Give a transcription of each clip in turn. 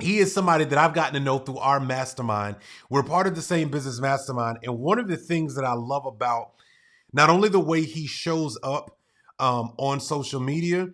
he is somebody that I've gotten to know through our mastermind. We're part of the same business mastermind. And one of the things that I love about not only the way he shows up on social media,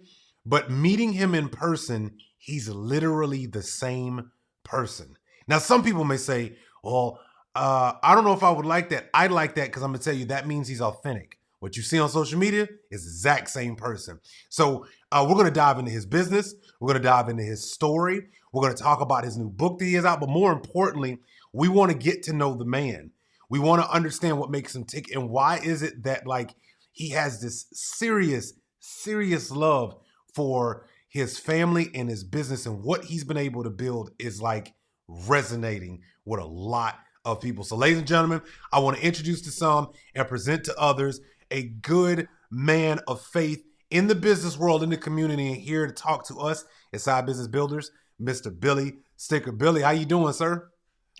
but meeting him in person, he's literally the same person. Now, some people may say, well, I don't know if I would like that. I like that because I'm going to tell you that means he's authentic. What you see on social media is the exact same person. So we're going to dive into his business. We're going to dive into his story. We're going to talk about his new book that he has out. But more importantly, we want to get to know the man. We want to understand what makes him tick and why is it that like he has this serious love for his family and his business, and what he's been able to build is like resonating with a lot of people. So ladies and gentlemen, I want to introduce to some and present to others a good man of faith in the business world, in the community, and here to talk to us at Side Business Builders, Mr. Billy Sticker. Billy, how you doing, sir?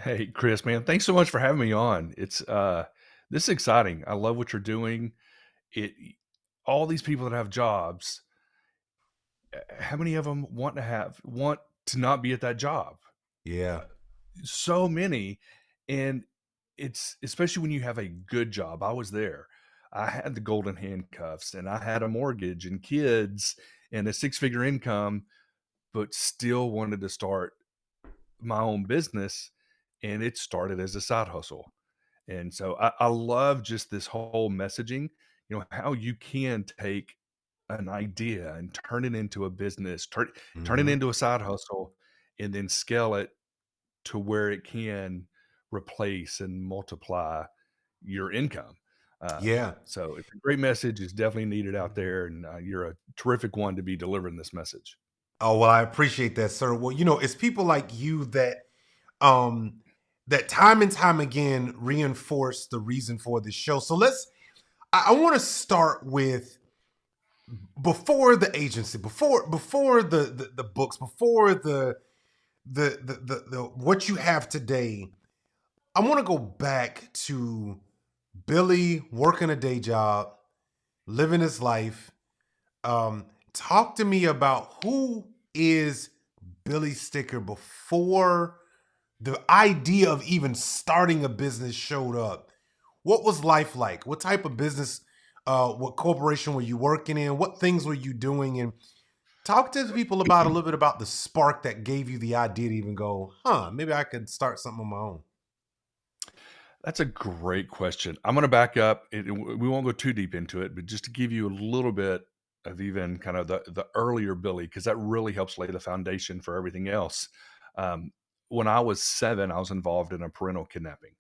Hey, Chris, man, thanks so much for having me on. This is exciting. I love what you're doing. It all these people that have jobs, how many of them want to not be at that job? Yeah. So many, and it's especially when you have a good job. I was there. I had the golden handcuffs and I had a mortgage and kids and a six-figure income, but still wanted to start my own business, and it started as a side hustle. And so I love just this whole messaging, how you can take an idea and turn it into a business, turn it Mm-hmm. into a side hustle, and then scale it to where it can replace and multiply your income. Yeah. So it's a great message. It's definitely needed out there, and you're a terrific one to be delivering this message. Oh, well, I appreciate that, sir. Well, it's people like you um that time and time again reinforce the reason for this show. So I want to start with before the agency, before the books, before the what you have today. I want to go back to Billy working a day job, living his life. Talk to me about who is Billy Sticker before the idea of even starting a business showed up. What was life like? What type of business, what corporation were you working in? What things were you doing? And talk to people about a little bit about the spark that gave you the idea to even go, maybe I could start something on my own. That's a great question. I'm going to back up. We won't go too deep into it, but just to give you a little bit of even kind of the earlier Billy, because that really helps lay the foundation for everything else. Um, when I was 7, I was involved in a parental kidnapping.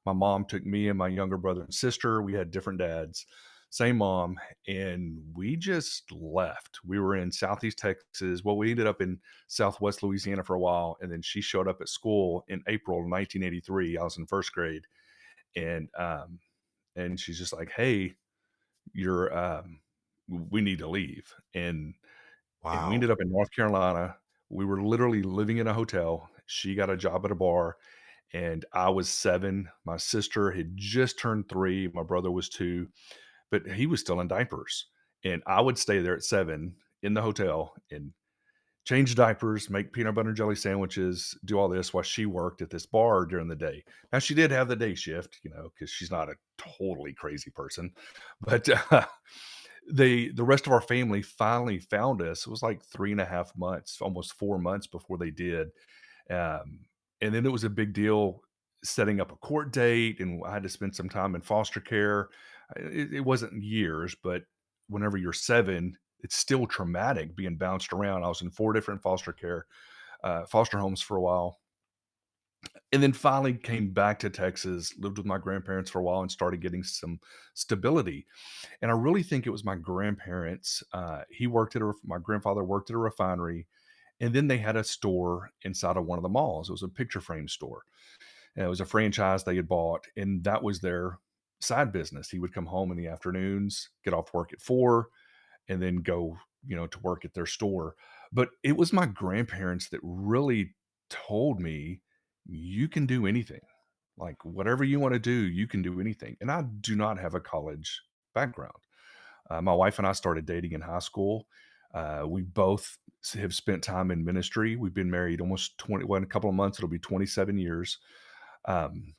My mom took me and my younger brother and sister. We had different dads, same mom, and we just left. We were in Southeast Texas. Well, we ended up in Southwest Louisiana for a while, and then she showed up at school in April 1983. I was in first grade, and she's just like, "Hey, you're we need to leave." And we Wow. ended up in North Carolina. We were literally living in a hotel. She got a job at a bar, and I was 7. My sister had just turned 3. My brother was 2, but he was still in diapers. And I would stay there at 7 in the hotel and change diapers, make peanut butter and jelly sandwiches, do all this while she worked at this bar during the day. Now she did have the day shift, because she's not a totally crazy person, but the rest of our family finally found us. It was like 3.5 months, almost 4 months before they did. And then it was a big deal setting up a court date, and I had to spend some time in foster care. It wasn't years, but whenever you're 7, it's still traumatic being bounced around. I was in 4 different foster homes for a while, and then finally came back to Texas, lived with my grandparents for a while, and started getting some stability. And I really think it was my grandparents. My grandfather worked at a refinery, and then they had a store inside of one of the malls. It was a picture frame store, and it was a franchise they had bought, and that was their side business. He would come home in the afternoons, get off work at 4, and then go, to work at their store. But it was my grandparents that really told me, "You can do anything. Like, whatever you wanna do, you can do anything." And I do not have a college background. My wife and I started dating in high school. We both have spent time in ministry. We've been married almost 20, well, in a couple of months, it'll be 27 years. Um,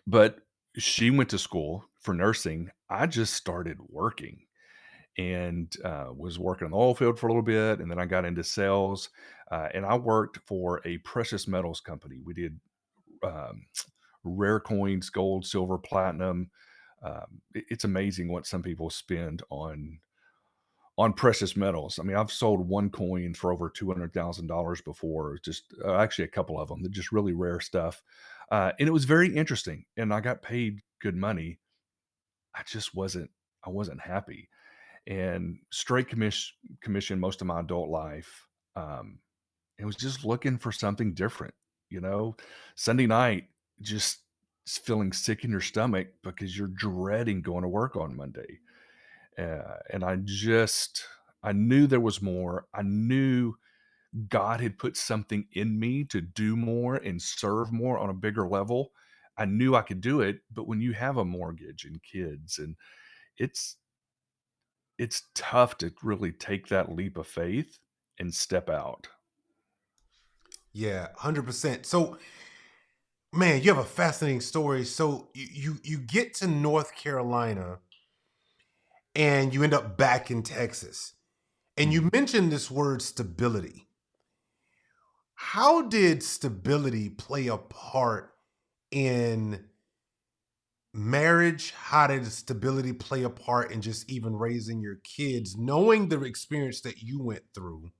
but she went to school for nursing. I just started working and was working in the oil field for a little bit. And then I got into sales and I worked for a precious metals company. We did um, rare coins, gold, silver, platinum. It's amazing what some people spend on precious metals. I mean, I've sold one coin for over $200,000 before, just actually a couple of them. They're just really rare stuff. And it was very interesting. And I got paid good money. I just I wasn't happy. And straight commission most of my adult life. Um, it was just looking for something different, you know? Sunday night, just feeling sick in your stomach because you're dreading going to work on Monday. And I knew there was more. I knew God had put something in me to do more and serve more on a bigger level. I knew I could do it, but when you have a mortgage and kids and it's it's tough to really take that leap of faith and step out. Yeah, 100%. So, man, you have a fascinating story. So you get to North Carolina and you end up back in Texas. And Mhm. you mentioned this word stability. How did stability play a part in marriage? How did stability play a part in just even raising your kids, knowing the experience that you went through,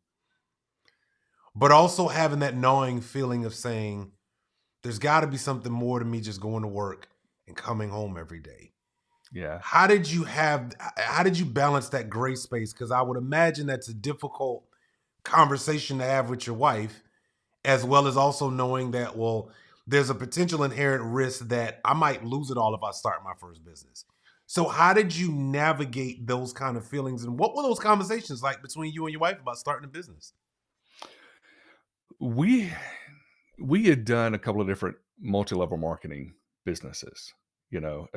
but also having that gnawing feeling of saying, there's got to be something more to me just going to work and coming home every day? Yeah. How did you balance that gray space? Because I would imagine that's a difficult conversation to have with your wife, as well as also knowing that, well, there's a potential inherent risk that I might lose it all if I start my first business. So how did you navigate those kind of feelings, and what were those conversations like between you and your wife about starting a business? We we had done a couple of different multi-level marketing businesses,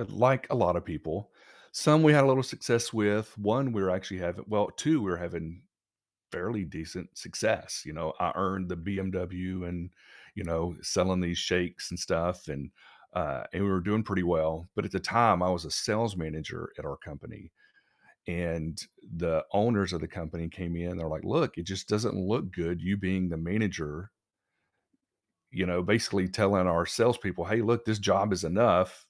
like a lot of people. Some we had a little success with. One we were actually having, well, two we were having fairly decent success. I earned the BMW and, selling these shakes and stuff and we were doing pretty well. But at the time I was a sales manager at our company and the owners of the company came in. They're like, look, it just doesn't look good. You being the manager, basically telling our salespeople, "Hey, look, this job is enough.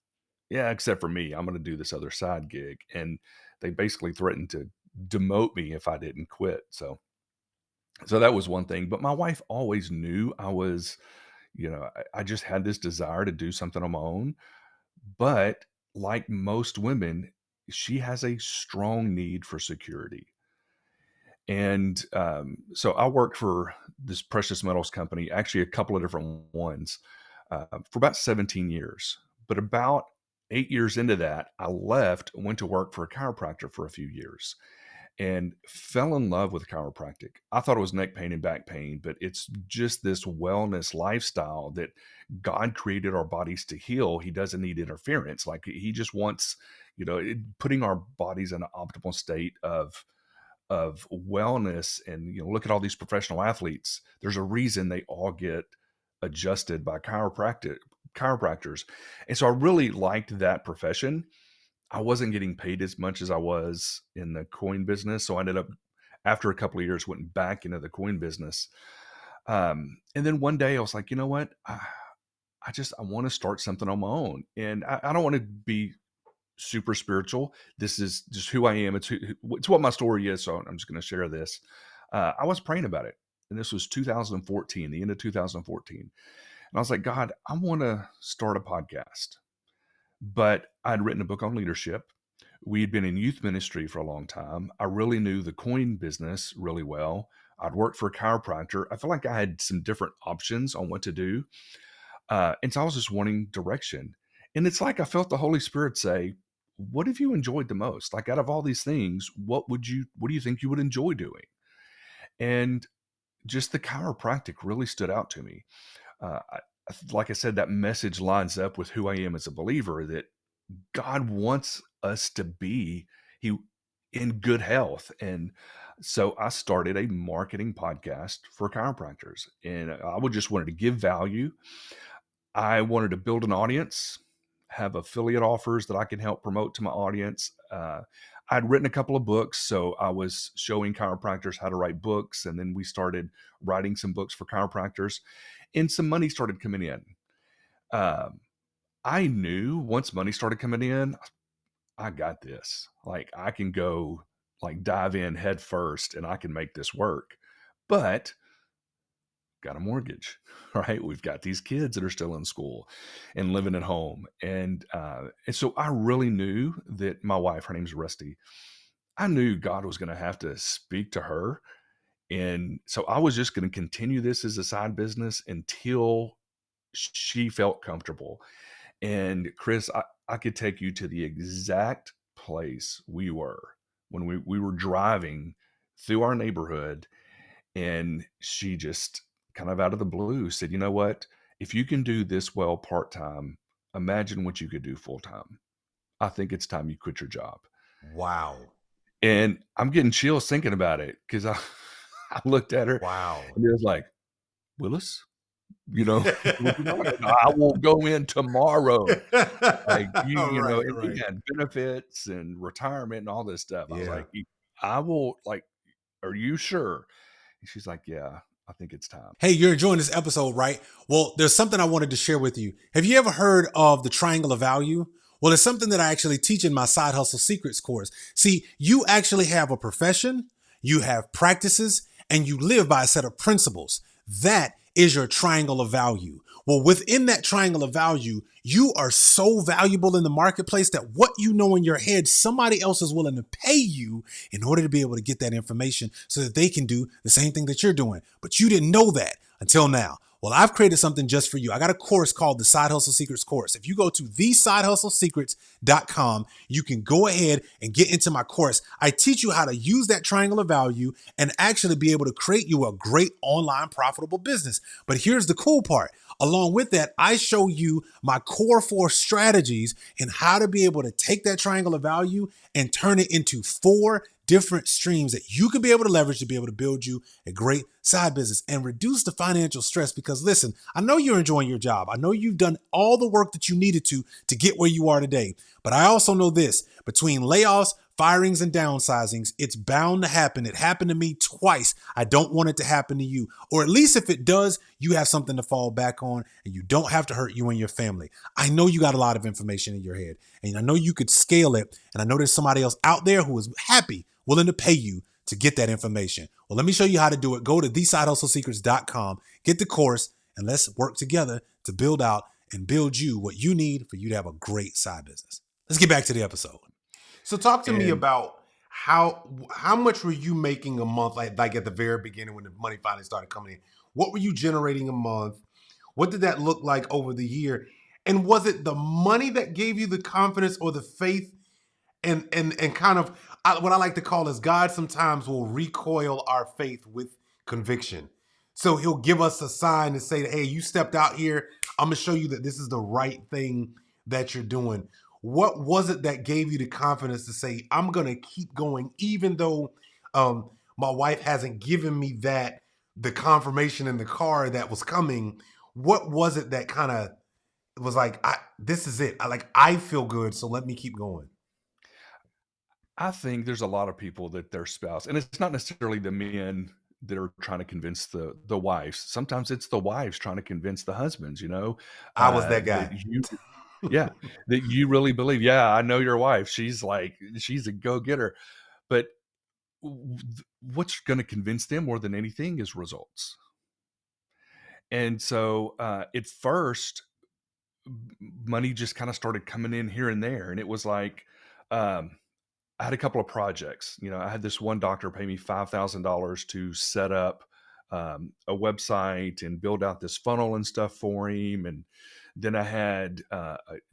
Yeah, except for me, I'm going to do this other side gig." And they basically threatened to demote me if I didn't quit. So that was one thing. But my wife always knew I just had this desire to do something on my own. But like most women, she has a strong need for security. And so I worked for this precious metals company, actually a couple of different ones, for about 17 years. But about 8 years into that, I left, went to work for a chiropractor for a few years, and fell in love with chiropractic. I thought it was neck pain and back pain, but it's just this wellness lifestyle that God created our bodies to heal. He doesn't need interference. Like he just wants, putting our bodies in an optimal state of wellness. And look at all these professional athletes. There's a reason they all get adjusted by chiropractors. And so I really liked that profession. I wasn't getting paid as much as I was in the coin business, so I ended up, after a couple of years, went back into the coin business. And then one day I was like, you know what? I want to start something on my own, and I don't want to be super spiritual. This is just who I am. It's what my story is. So I'm just going to share this. I was praying about it, and this was 2014, the end of 2014, and I was like, God, I want to start a podcast. But I'd written a book on leadership. We had been in youth ministry for a long time. I really knew the coin business really well. I'd worked for a chiropractor. I felt like I had some different options on what to do. And so I was just wanting direction. And it's like I felt the Holy Spirit say, what have you enjoyed the most? Like out of all these things, what do you think you would enjoy doing? And just the chiropractic really stood out to me. Like I said, that message lines up with who I am as a believer, that God wants us to be he in good health. And So I started a marketing podcast for chiropractors, and I would just wanted to give value. I wanted to build an audience, have affiliate offers that I can help promote to my audience. I'd written a couple of books, so I was showing chiropractors how to write books, and then we started writing some books for chiropractors, and some money started coming in. Um, I knew once money started coming in, I got this. Like I can go like dive in head first and I can make this work. But got a mortgage, right? We've got these kids that are still in school and living at home. And so I really knew that my wife, her name's Rusty, I knew God was going to have to speak to her. And so I was just going to continue this as a side business until she felt comfortable. And Chris, I could take you to the exact place we were when we were driving through our neighborhood, and she just kind of out of the blue said, "You know what? If you can do this well part-time, imagine what you could do full-time. I think it's time you quit your job." Wow. And I'm getting chills thinking about it because I I looked at her Wow. and it was like, "Willis, you know, would you mind? I will go in tomorrow." Like, Right, and we right. had benefits and retirement and all this stuff. I was Yeah. like, I will like, are you sure?" And she's like, "Yeah, I think it's time." Hey, you're enjoying this episode, right? Well, there's something I wanted to share with you. Have you ever heard of the triangle of value? Well, it's something that I actually teach in my Side Hustle Secrets course. See, you actually have a profession, you have practices, and you live by a set of principles. That is your triangle of value. Well, within that triangle of value, you are so valuable in the marketplace that what you know in your head, somebody else is willing to pay you in order to be able to get that information so that they can do the same thing that you're doing. But you didn't know that until now. Well, I've created something just for you. I got a course called the Side Hustle Secrets course. If you go to thesidehustlesecrets.com, you can go ahead and get into my course. I teach you how to use that triangle of value and actually be able to create you a great online profitable business. But here's the cool part. Along with that, I show you my core 4 strategies and how to be able to take that triangle of value and turn it into 4 different streams that you can be able to leverage to be able to build you a great side business and reduce the financial stress. Because listen, I know you're enjoying your job. I know you've done all the work that you needed to get where you are today. But I also know this, between layoffs, firings, and downsizings, it's bound to happen. It happened to me twice. I don't want it to happen to you. Or at least if it does, you have something to fall back on and you don't have to hurt you and your family. I know you got a lot of information in your head and I know you could scale it. And I know there's somebody else out there who is happy, willing to pay you to get that information. Well, let me show you how to do it. Go to thesidehustlesecrets.com, get the course, and let's work together to build out and build you what you need for you to have a great side business. Let's get back to the episode. So talk to me And about how much were you making a month, like at the very beginning when the money finally started coming in? What were you generating a month? What did that look like over the year? And was it the money that gave you the confidence or the faith and kind of what I like to call is God sometimes will recoil our faith with conviction. So he'll give us a sign to say, hey, you stepped out here. I'm going to show you that this is the right thing that you're doing. What was it that gave you the confidence to say, I'm going to keep going, even though my wife hasn't given me the confirmation in the car that was coming? What was it that kind of was like, this is it. I feel good, so let me keep going. I think there's a lot of people that their spouse, and it's not necessarily the men that are trying to convince the wives. Sometimes it's the wives trying to convince the husbands, I was that that guy. yeah, that you really believe, "Yeah, I know your wife. She's a go-getter." But what's gonna convince them more than anything is results. And so, at first, money just kinda started coming in here and there, and it was like, um I had a couple of projects. I had this one doctor pay me $5,000 to set up a website and build out this funnel and stuff for him. And then I had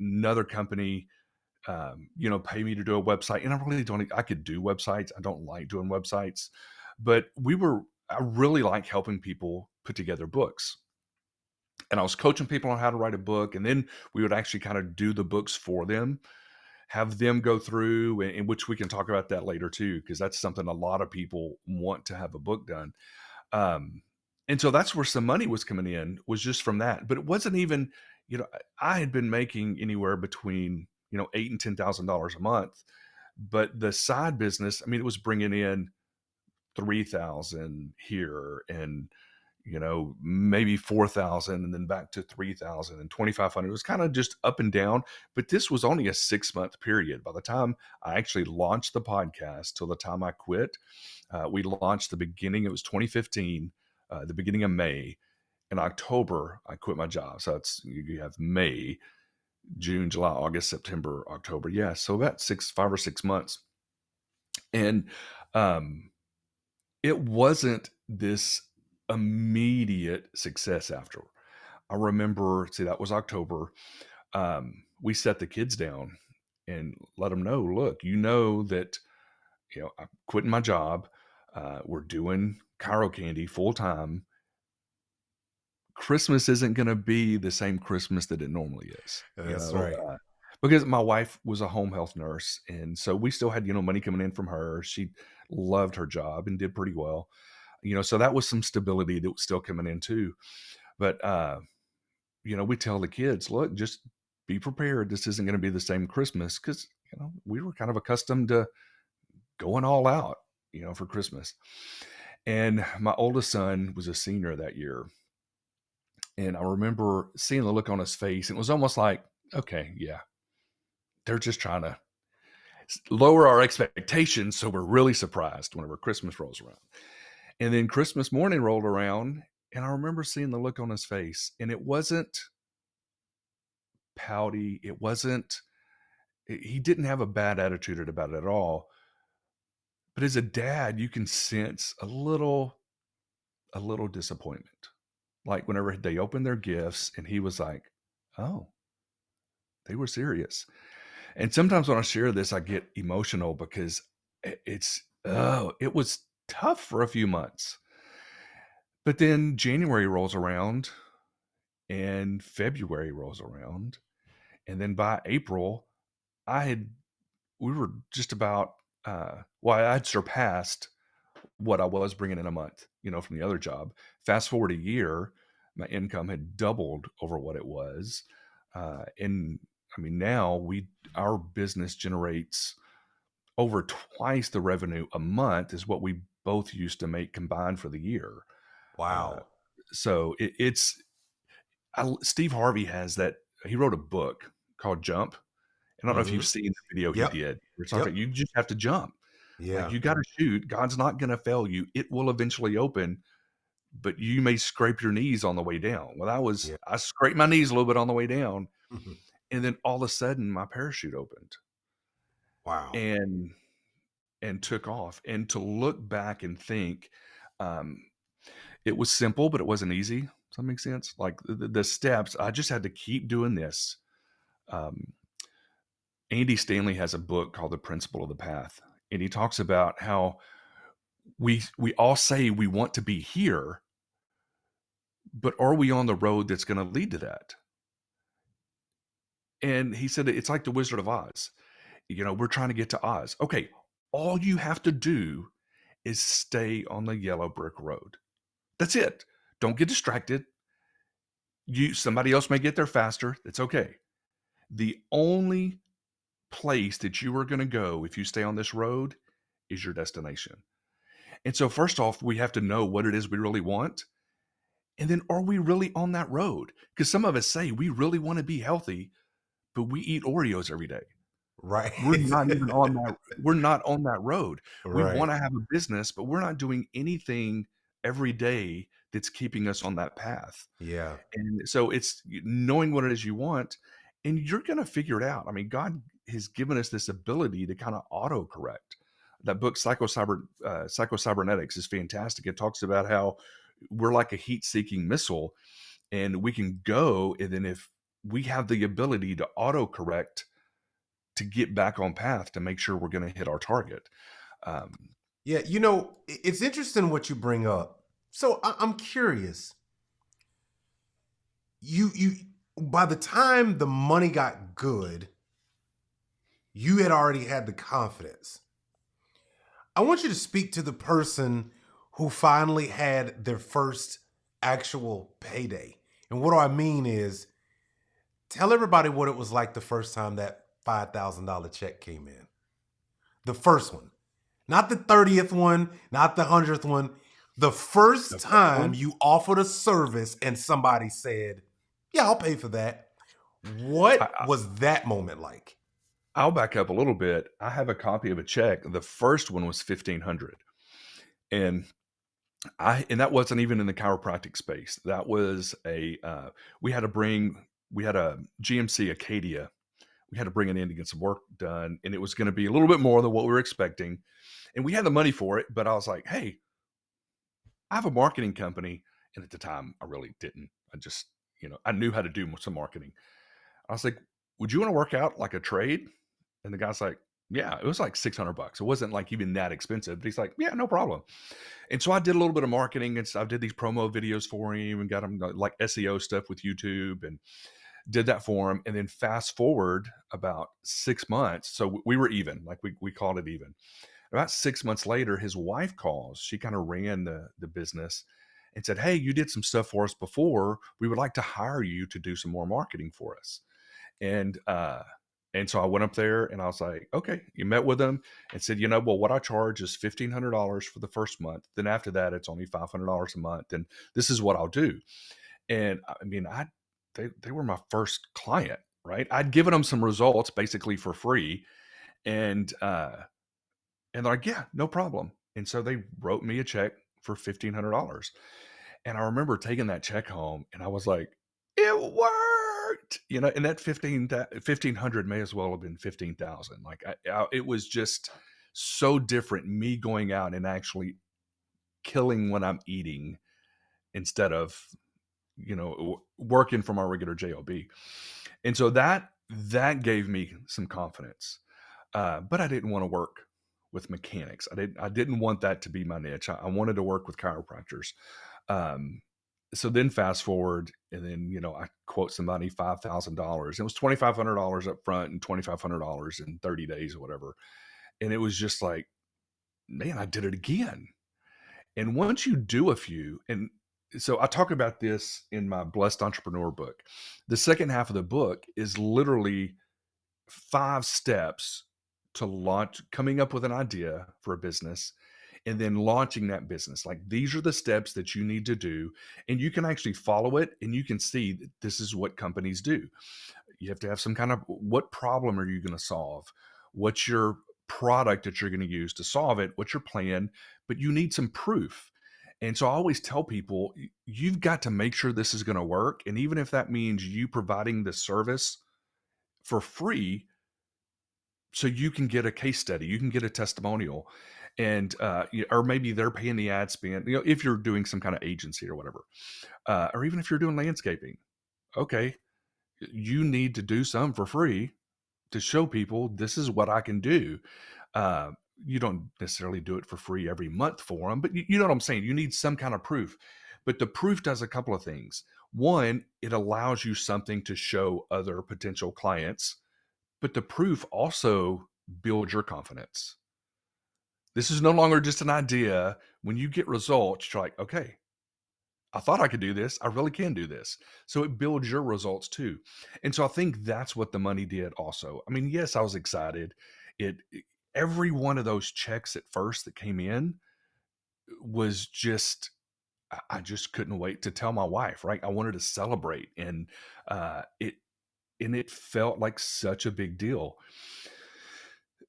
another company, pay me to do a website. And I really don't, I could do websites. I don't like doing websites, but I really like helping people put together books. And I was coaching people on how to write a book. And then we would actually kind of do the books for them. have them go through, in which we can talk about that later too, because that's something a lot of people want to have a book done. Um, and so that's where some money was coming in, was just from that. But it wasn't even, I had been making anywhere between, eight and $10,000 a month. But the side business, I mean, it was bringing in 3,000 here, and maybe 4,000, and then back to 3,000 and 2,500. It was kind of just up and down, but this was only a 6-month period. By the time I actually launched the podcast till the time I quit, we launched it was 2015, the beginning of May. In October, I quit my job. So you have May, June, July, August, September, October. Yeah. So about 5 or 6 months. And, it wasn't this immediate success after. I remember, see, that was October. We set the kids down and let them know, look, that, I'm quitting my job. We're doing Chirocandy full time. Christmas isn't going to be the same Christmas that it normally is, That's right. because my wife was a home health nurse. And so we still had, money coming in from her. She loved her job and did pretty well, so that was some stability that was still coming in too. But, we tell the kids, look, just be prepared. This isn't going to be the same Christmas, because, we were kind of accustomed to going all out, for Christmas. And my oldest son was a senior that year. And I remember seeing the look on his face, and it was almost like, okay, yeah, they're just trying to lower our expectations. So we're really surprised whenever Christmas rolls around. And then Christmas morning rolled around, and I remember seeing the look on his face, and it wasn't pouty. He didn't have a bad attitude about it at all. But as a dad, you can sense a little disappointment. Like whenever they opened their gifts and he was like, oh, they were serious. And sometimes when I share this, I get emotional because it was tough for a few months. But then January rolls around and February rolls around. And then by April, we were just about, I had surpassed what I was bringing in a month, from the other job. Fast forward a year, my income had doubled over what it was. And I mean, now our business generates over twice the revenue a month is what we both used to make combined for the year. Wow. So Steve Harvey has that. He wrote a book called Jump. I don't know if Mm-hmm. you've seen the video he Yep. did. It's Yep. you just have to jump. Like, Yeah. you got to shoot. God's not going to fail you. It will eventually open, but you may scrape your knees on the way down. Well, Yeah. I scraped my knees a little bit on the way down, Mhm. and then all of a sudden my parachute opened Wow. and took off. And to look back and think, um, it was simple, but it wasn't easy. Does that make sense? Like the steps, I just had to keep doing this. Um, Andy Stanley has a book called The Principle of the Path, and he talks about how we all say we want to be here, but are we on the road that's going to lead to that? And he said it's like the Wizard of Oz. We're trying to get to Oz. Okay, all you have to do is stay on the yellow brick road. That's it. Don't get distracted. Somebody else may get there faster. It's okay. The only place that you are going to go if you stay on this road is your destination. And so first off, we have to know what it is we really want. And then, are we really on that road? Because some of us say we really want to be healthy, but we eat Oreos every day. Right. We're not on that road. We Right. want to have a business, but we're not doing anything every day that's keeping us on that path. Yeah. And so it's knowing what it is you want, and you're going to figure it out. I mean, God has given us this ability to kind of auto correct. That book, Psycho-Cybernetics, is fantastic. It talks about how we're like a heat-seeking missile, and we can go, and then if we have the ability to auto correct to get back on path to make sure we're going to hit our target. Yeah. It's interesting what you bring up. So I'm curious. You by the time the money got good, You had already had the confidence. I want you to speak to the person who finally had their first actual payday. And what do I mean is, tell everybody what it was like the first time that $5,000 check came in. The first one. Not the 30th one, not the 100th one. The first The first time one, you offered a service and somebody said, "Yeah, I'll pay for that." What I, was that moment like? I'll back up a little bit. I have a copy of a check. The first one was 1,500, and and that wasn't even in the chiropractic space. That was we had to bring we had a GMC Acadia. We had to bring it in to get some work done, and it was going to be a little bit more than what we were expecting. And we had the money for it, but I was like, "Hey, I have a marketing company." And at the time, I really didn't. I just, I knew how to do some marketing. I was like, "Would you want to work out like a trade?" And the guy's like, "Yeah." It was like $600. It wasn't like even that expensive. But he's like, "Yeah, no problem." And so I did a little bit of marketing, and so I did these promo videos for him and got him like SEO stuff with YouTube and did that for him. And then fast forward about 6 months. So we were even, like we called it even. About 6 months later, his wife calls. She kind of ran the business and said, "Hey, you did some stuff for us before. We would like to hire you to do some more marketing for us." And so I went up there and I was like, "Okay." You met with them and said, "Well, what I charge is $1,500 for the first month. Then after that, it's only $500 a month. And this is what I'll do." And I mean, they were my first client, right? I'd given them some results basically for free, and they're like, "Yeah, no problem." And so they wrote me a check for $1,500. And I remember taking that check home and I was like, "It worked." And that 1,500 may as well have been 15,000. Like it was just so different, me going out and actually killing what I'm eating instead of, working from our regular job. And so that gave me some confidence. But I didn't want to work with mechanics. I didn't want that to be my niche. I wanted to work with chiropractors. Um, so then fast forward, and then I quote somebody $5,000. It was $2,500 up front and $2,500 in 30 days or whatever. And it was just like, man, I did it again. And once you do a few, and so I talk about this in my Blessed Entrepreneur book. The second half of the book is literally 5 steps to launch, coming up with an idea for a business and then launching that business. Like, these are the steps that you need to do, and you can actually follow it and you can see that this is what companies do. You have to have some kind of, what problem are you going to solve? What's your product that you're going to use to solve it? What's your plan? But you need some proof. And so I always tell people, you've got to make sure this is going to work. And even if that means you providing the service for free, so you can get a case study, you can get a testimonial, and or maybe they're paying the ad spend. If you're doing some kind of agency or whatever, or even if you're doing landscaping, okay, you need to do some for free to show people this is what I can do. Uh, you don't necessarily do it for free every month for them, but you know what I'm saying. You need some kind of proof, but the proof does a couple of things. One, it allows you something to show other potential clients, but the proof also builds your confidence. This is no longer just an idea. When you get results, you're like, "Okay, I thought I could do this. I really can do this." So it builds your results too. And so I think that's what the money did also. I mean, yes, I was excited. Every one of those checks at first that came in was just, I just couldn't wait to tell my wife, right? I wanted to celebrate, and it felt like such a big deal.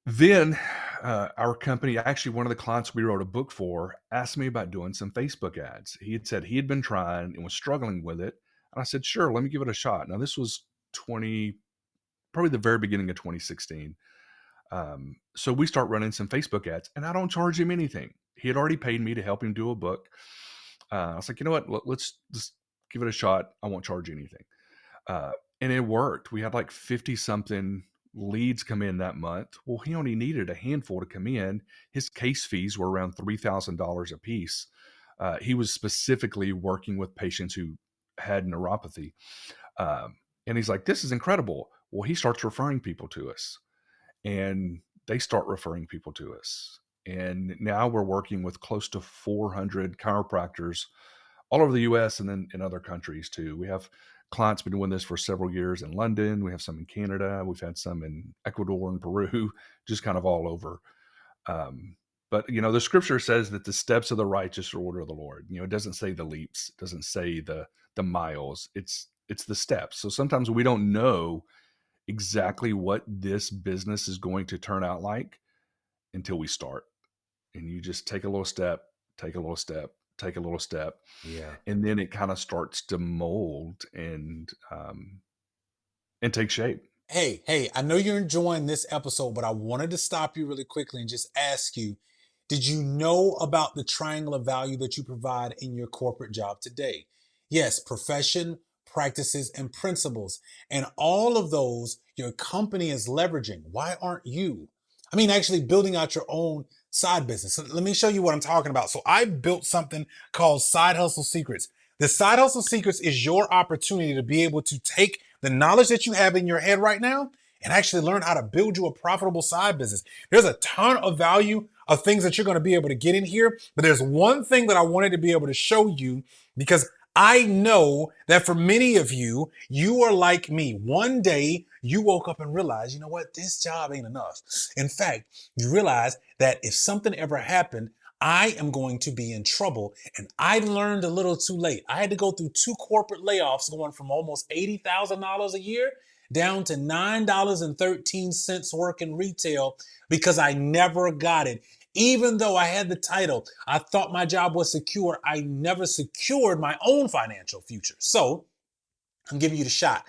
Then, our company, actually, one of the clients we wrote a book for, asked me about doing some Facebook ads. He had said he had been trying and was struggling with it. And I said, "Sure, let me give it a shot." Now, this was probably the very beginning of 2016. So we start running some Facebook ads, and I don't charge him anything. He had already paid me to help him do a book. I was like, "You know what? Let's just give it a shot. I won't charge you anything." And it worked. We had like 50 something leads come in that month. Well, he only needed a handful to come in. His case fees were around $3,000 a piece. He was specifically working with patients who had neuropathy. And he's like, "This is incredible." Well, he starts referring people to us. and they start referring people to us. And now we're working with close to 400 chiropractors all over the US and then in other countries too. We have clients been doing this for several years in London. We have some in Canada. We've had some in Ecuador and Peru, just kind of all over. Um, but the scripture says that the steps of the righteous are order of the Lord. It doesn't say the leaps, it doesn't say the miles. It's the steps. So sometimes we don't know exactly what this business is going to turn out like until we start. And you just take a little step, take a little step, take a little step, Yeah. and then it kind of starts to mold and take shape. Hey, I know you're enjoying this episode, but I wanted to stop you really quickly and just ask you, did you know about the triangle of value that you provide in your corporate job today? Yes, profession, practices, and principles. And all of those your company is leveraging. Why aren't you? I mean, actually building out your own side business. So let me show you what I'm talking about. So I built something called Side Hustle Secrets. The Side Hustle Secrets is your opportunity to be able to take the knowledge that you have in your head right now and actually learn how to build you a profitable side business. There's a ton of value of things that you're going to be able to get in here, but there's one thing that I wanted to be able to show you because I know that for many of you, you are like me. One day you woke up and realized, you know what, this job ain't enough. In fact, you realize that if something ever happened, I am going to be in trouble. And I learned a little too late. I had to go through 2 corporate layoffs going from almost $80,000 a year down to $9.13 working retail because I never got it. Even though I had the title, I thought my job was secure. I never secured my own financial future. So I'm giving you the shot.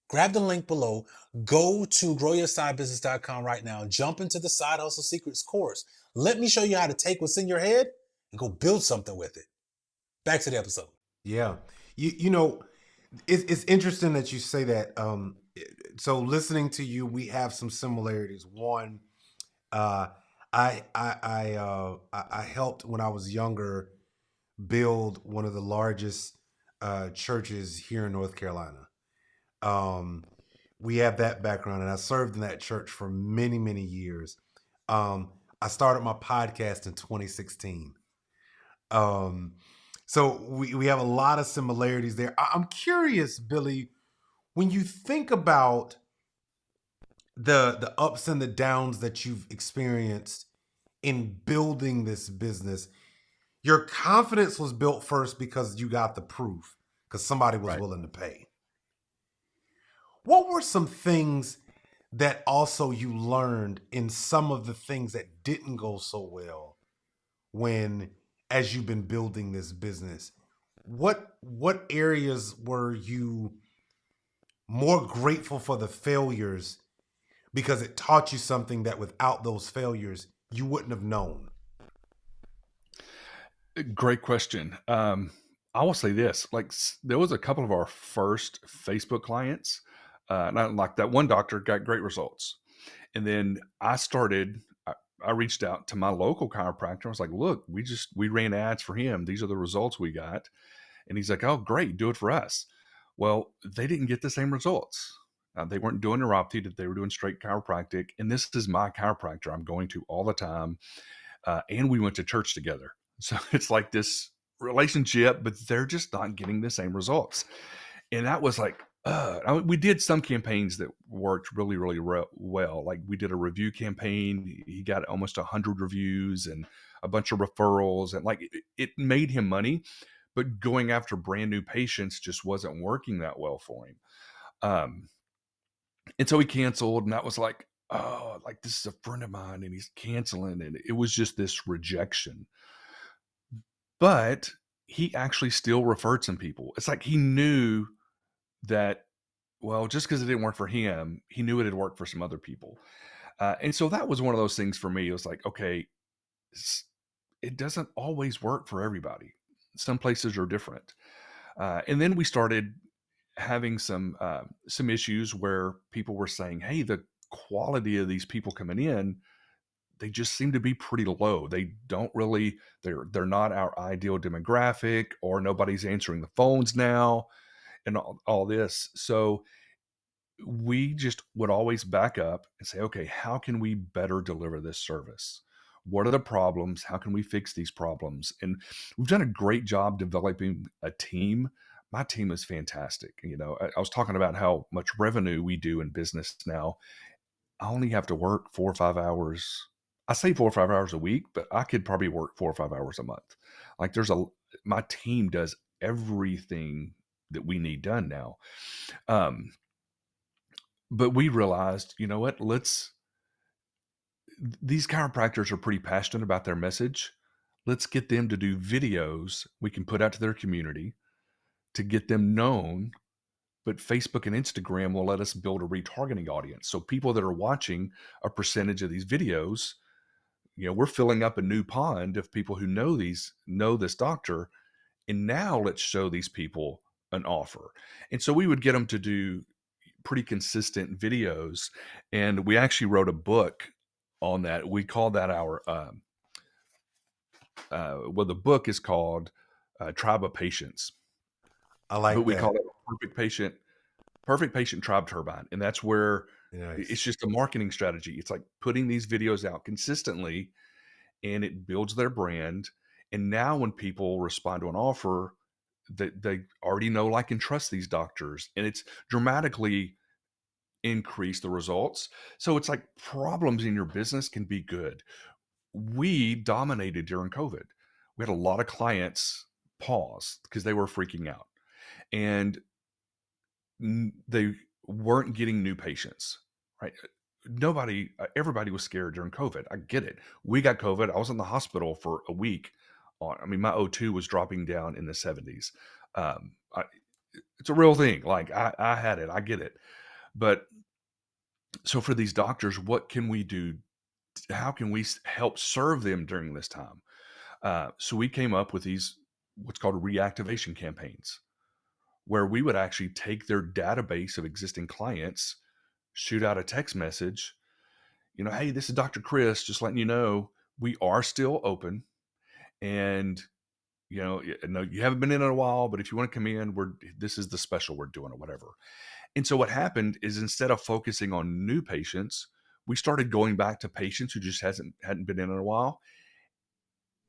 Grab the link below, go to growyoursidebusiness.com right now, jump into the Side Hustle Secrets course. Let me show you how to take what's in your head and go build something with it. Back to the episode. Yeah. You know, it's interesting that you say that. So listening to you, we have some similarities. One, uh, I helped when I was younger build one of the largest churches here in North Carolina. Um, we have that background, and I served in that church for many, many years. I started my podcast in 2016. Um, so we have a lot of similarities there. I'm curious, Billy, when you think about the ups and the downs that you've experienced in building this business, your confidence was built first because you got the proof, because somebody was Right. willing to pay. What were some things that also you learned in some of the things that didn't go so well when, as you've been building this business? What areas were you more grateful for the failures because it taught you something that without those failures you wouldn't have known? Great question. I will say this: there was a couple of our first Facebook clients, not like that one doctor got great results, and then I started. I reached out to my local chiropractor. I was like, "Look, we ran ads for him. These are the results we got." And he's like, "Oh, great, do it for us." Well, they didn't get the same results. They weren't doing neuropathy; they were doing straight chiropractic. And this is my chiropractor I'm going to all the time, and we went to church together. So it's like this relationship, but they're just not getting the same results. And that was like, we did some campaigns that worked really, really well. Like we did a review campaign. He got almost 100 reviews and a bunch of referrals, and like it made him money. But going after brand new patients just wasn't working that well for him. Um, and so he canceled, and that was like, oh, like this is a friend of mine, and he's canceling, and it was just this rejection. But he actually still referred some people. It's like he knew that, well, just because it didn't work for him, he knew it had worked for some other people. And so that was one of those things for me. It was like, okay, it doesn't always work for everybody. Some places are different. And then we started having some issues where people were saying, hey, the quality of these people coming in, they just seem to be pretty low. They don't really, they're not our ideal demographic, or nobody's answering the phones now, and all this. So we just would always back up and say, okay, how can we better deliver this service? What are the problems? How can we fix these problems? And we've done a great job developing a team. My team is fantastic. You know, I was talking about how much revenue we do in business now. I only have to work 4 or 5 hours. I say 4 or 5 hours a week, but I could probably work 4 or 5 hours a month. Like my team does everything that we need done now. Um, but we realized, you know what, these chiropractors are pretty passionate about their message. Let's get them to do videos we can put out to their community to get them known. But Facebook and Instagram will let us build a retargeting audience. So people that are watching a percentage of these videos, you know, we're filling up a new pond of people who know this doctor. And now let's show these people an offer. And so we would get them to do pretty consistent videos. And we actually wrote a book on that. We call that our, well, the book is called Tribe of Patients. I like But we that. call it Perfect Patient Tribe Turbine. And that's where Nice. it's just a marketing strategy. It's like putting these videos out consistently, and it builds their brand. And now when people respond to an offer, they already know, like, and trust these doctors, and it's dramatically increased the results. So it's like problems in your business can be good. We dominated during COVID. We had a lot of clients pause because they were freaking out, and they weren't getting new patients, right? Everybody was scared during COVID. I get it. We got COVID. I was in the hospital for a week. I mean, my O2 was dropping down in the 70s. It's a real thing. Like, I had it. I get it. But so for these doctors, what can we do? How can we help serve them during this time? So we came up with these, what's called reactivation campaigns, where we would actually take their database of existing clients, shoot out a text message, you know, hey, this is Dr. Chris, just letting you know we are still open. And, you know, no, you haven't been in a while, but if you want to come in, this is the special we're doing or whatever. And so what happened is, instead of focusing on new patients, we started going back to patients who just hadn't been in a while.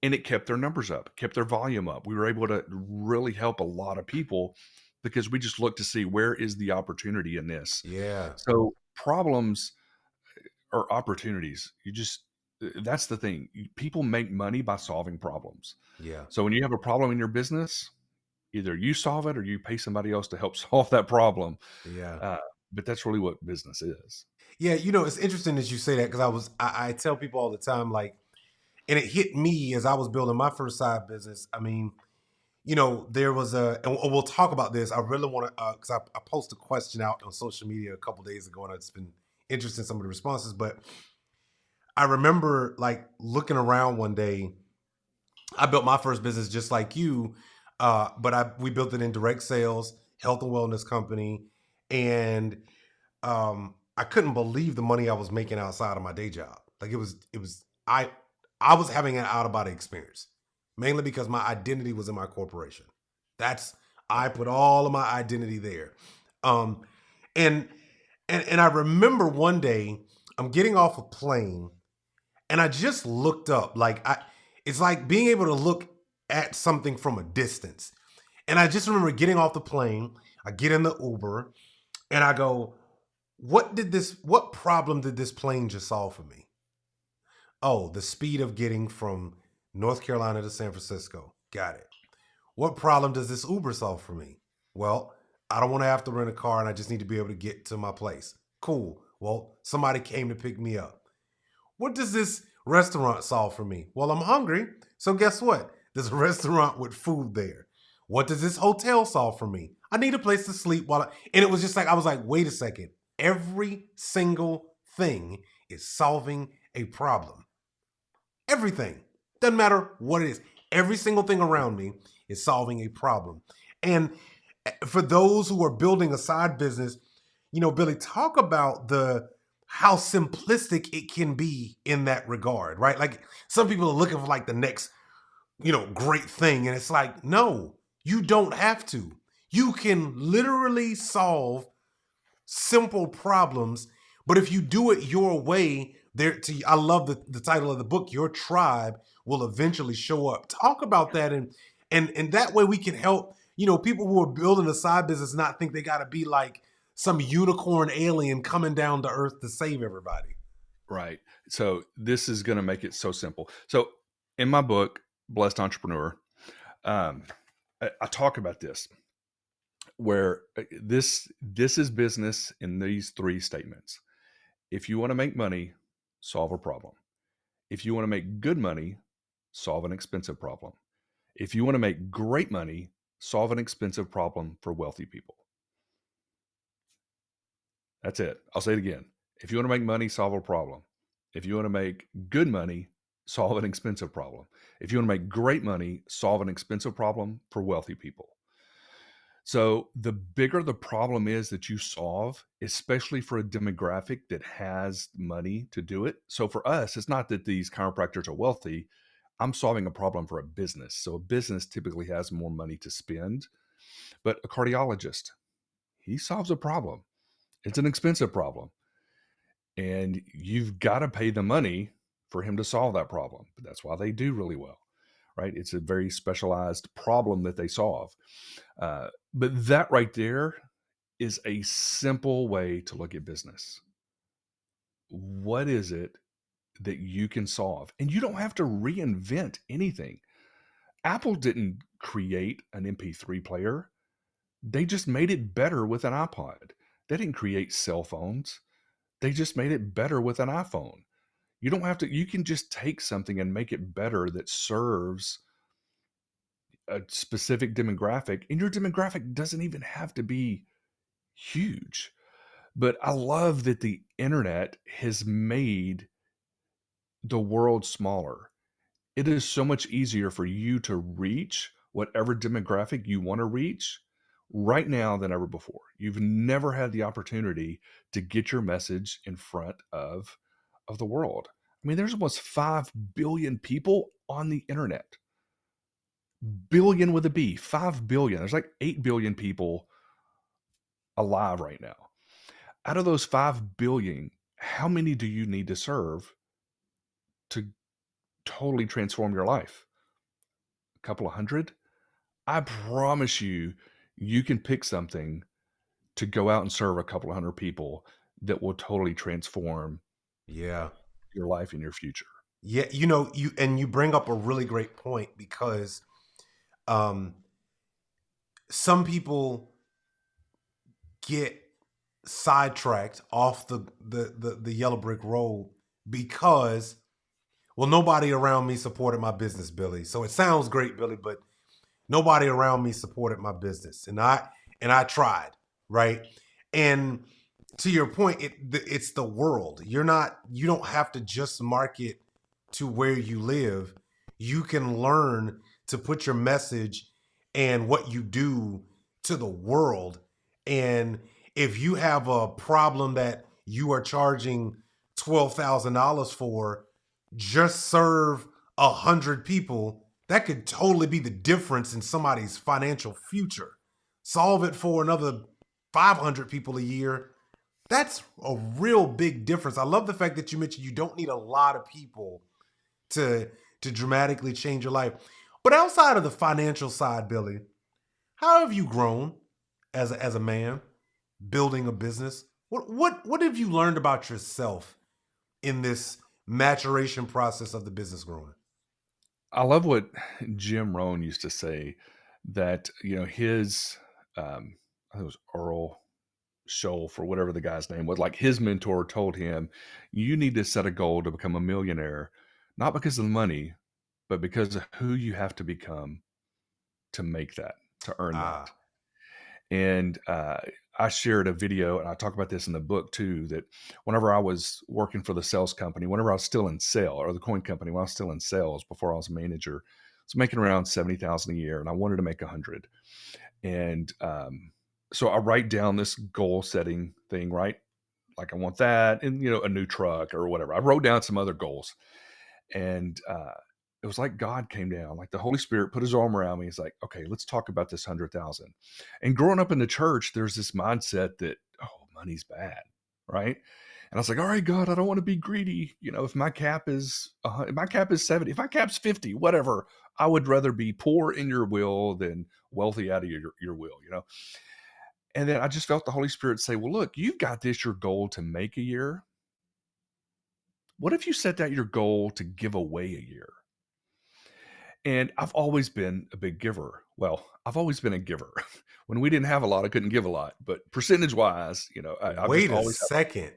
And it kept their numbers up, kept their volume up. We were able to really help a lot of people because we just looked to see, where is the opportunity in this? Yeah. So problems or opportunities, that's the thing. People make money by solving problems. Yeah. So when you have a problem in your business, either you solve it or you pay somebody else to help solve that problem. Yeah. But that's really what business is. Yeah. You know, it's interesting that you say that, because I tell people all the time, like, and it hit me as I was building my first side business. I mean, you know, there was and we'll talk about this. I really want to, because I posted a question out on social media a couple days ago, and it's been interesting, some of the responses. But I remember, like, looking around one day. I built my first business just like you, but we built it in direct sales, health and wellness company, and I couldn't believe the money I was making outside of my day job. Like, I was having an out of body experience, mainly because my identity was in my corporation. I put all of my identity there. Um, and I remember one day I'm getting off a plane, and I just looked up. It's like being able to look at something from a distance. And I just remember getting off the plane. I get in the Uber, and I go, what problem did this plane just solve for me? Oh, the speed of getting from North Carolina to San Francisco. Got it. What problem does this Uber solve for me? Well, I don't want to have to rent a car, and I just need to be able to get to my place. Cool. Well, somebody came to pick me up. What does this restaurant solve for me? Well, I'm hungry. So guess what? There's a restaurant with food there. What does this hotel solve for me? I need a place to sleep and it was just like, I was like, wait a second. Every single thing is solving a problem. Everything. Doesn't matter what it is. Every single thing around me is solving a problem. And for those who are building a side business, you know, Billy, talk about how simplistic it can be in that regard, right? Like, some people are looking for, like, the next, you know, great thing. And it's like, no, you don't have to. You can literally solve simple problems. But if you do it your way, I love the title of the book, Your Tribe Will Eventually Show Up. Talk about that, and that way we can help, people who are building a side business not think they got to be like some unicorn alien coming down to earth to save everybody. Right. So this is going to make it so simple. So in my book, Blessed Entrepreneur, I talk about this, where this is business in these 3 statements. If you want to make money, solve a problem. If you want to make good money, solve an expensive problem. If you want to make great money, solve an expensive problem for wealthy people. That's it. I'll say it again. If you want to make money, solve a problem. If you want to make good money, solve an expensive problem. If you want to make great money, solve an expensive problem for wealthy people. So the bigger the problem is that you solve, especially for a demographic that has money to do it. So for us, it's not that these chiropractors are wealthy. I'm solving a problem for a business. So a business typically has more money to spend. But a cardiologist, he solves a problem. It's an expensive problem. And you've got to pay the money for him to solve that problem. But that's why they do really well, right? It's a very specialized problem that they solve. But that right there is a simple way to look at business. What is it that you can solve? And you don't have to reinvent anything. Apple didn't create an MP3 player. They just made it better with an iPod. They didn't create cell phones. They just made it better with an iPhone. You don't have to, you can just take something and make it better that serves a specific demographic, and your demographic doesn't even have to be huge. But I love that the internet has made the world smaller. It is so much easier for you to reach whatever demographic you want to reach right now than ever before. You've never had the opportunity to get your message in front of the world. I mean, there's almost 5 billion people on the internet. Billion with a B, 5 billion. There's like 8 billion people alive right now. Out of those 5 billion, how many do you need to serve to totally transform your life? A couple of hundred? I promise you, you can pick something to go out and serve a couple of hundred people that will totally transform Yeah. your life and your future. Yeah, you bring up a really great point, because some people get sidetracked off the yellow brick road because, well, nobody around me supported my business, Billy. So it sounds great, Billy, but nobody around me supported my business, and I tried, right? And to your point, it's the world. You don't have to just market to where you live. You can learn to put your message and what you do to the world. And if you have a problem that you are charging $12,000 for, just serve 100 people. That could totally be the difference in somebody's financial future. Solve it for another 500 people a year. That's a real big difference. I love the fact that you mentioned you don't need a lot of people to dramatically change your life. But outside of the financial side, Billy, how have you grown as a man building a business? What have you learned about yourself in this maturation process of the business growing? I love what Jim Rohn used to say, that, his, I think it was Earl Scholl, or whatever the guy's name was, like his mentor told him, you need to set a goal to become a millionaire, not because of the money, but because of who you have to become to make that, to earn that. And I shared a video, and I talk about this in the book too, that whenever I was working for the sales company, whenever I was still in sales, or the coin company, when I was still in sales before I was a manager, I was making around 70,000 a year, and I wanted to make 100. And so I write down this goal setting thing, right? Like I want that, and a new truck or whatever. I wrote down some other goals, and it was like God came down, like the Holy Spirit put his arm around me. He's like, okay, let's talk about this 100,000. And growing up in the church, there's this mindset that, oh, money's bad, right? And I was like, all right, God, I don't want to be greedy. If my cap is 70, if my cap's 50, whatever, I would rather be poor in your will than wealthy out of your will. And then I just felt the Holy Spirit say, well, look, you've got this, your goal to make a year. What if you set that your goal to give away a year? And I've always been a big giver. Well, I've always been a giver. When we didn't have a lot, I couldn't give a lot. But percentage wise, I've just Wait a always had. second.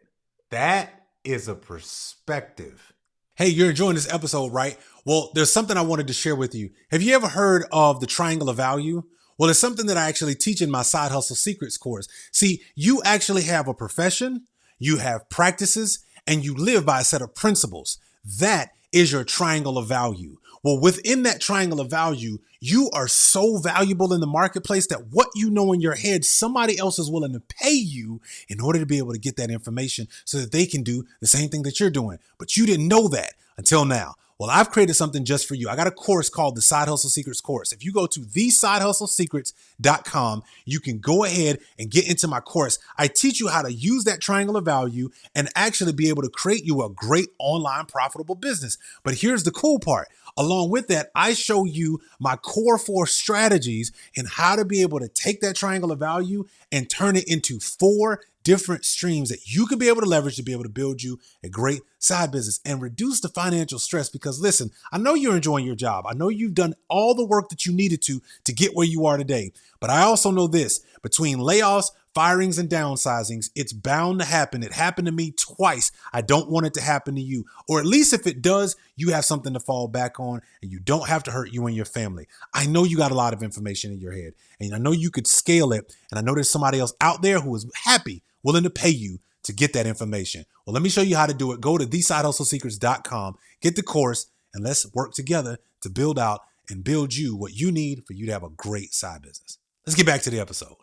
That is a perspective. Hey, you're enjoying this episode, right? Well, there's something I wanted to share with you. Have you ever heard of the triangle of value? Well, it's something that I actually teach in my Side Hustle Secrets course. See, you actually have a profession, you have practices, and you live by a set of principles. That is your triangle of value. Well, within that triangle of value, you are so valuable in the marketplace that what you know in your head, somebody else is willing to pay you in order to be able to get that information so that they can do the same thing that you're doing. But you didn't know that until now. Well, I've created something just for you. I got a course called the Side Hustle Secrets course. If you go to thesidehustlesecrets.com, you can go ahead and get into my course. I teach you how to use that triangle of value and actually be able to create you a great online profitable business. But here's the cool part. Along with that, I show you my core 4 strategies and how to be able to take that triangle of value and turn it into 4 different streams that you can be able to leverage to be able to build you a great side business and reduce the financial stress. Because listen, I know you're enjoying your job. I know you've done all the work that you needed to get where you are today. But I also know this, between layoffs, firings, and downsizings, it's bound to happen. It happened to me twice. I don't want it to happen to you. Or at least if it does, you have something to fall back on and you don't have to hurt you and your family. I know you got a lot of information in your head and I know you could scale it. And I know there's somebody else out there who is happy, willing to pay you to get that information. Well, let me show you how to do it. Go to thesidehustlesecrets.com, get the course, and let's work together to build out and build you what you need for you to have a great side business. Let's get back to the episode.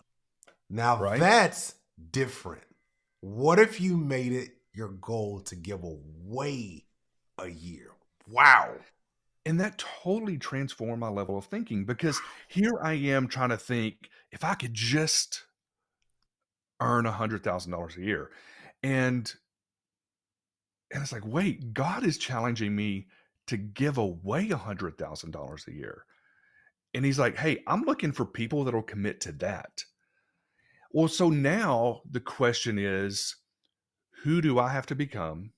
Now Right. that's different. What if you made it your goal to give away a year? Wow. And that totally transformed my level of thinking, because here I am trying to think, if I could just earn $100,000 a year. And it's like, wait, God is challenging me to give away $100,000 a year. And he's like, hey, I'm looking for people that'll commit to that. Well, so now the question is, who do I have to become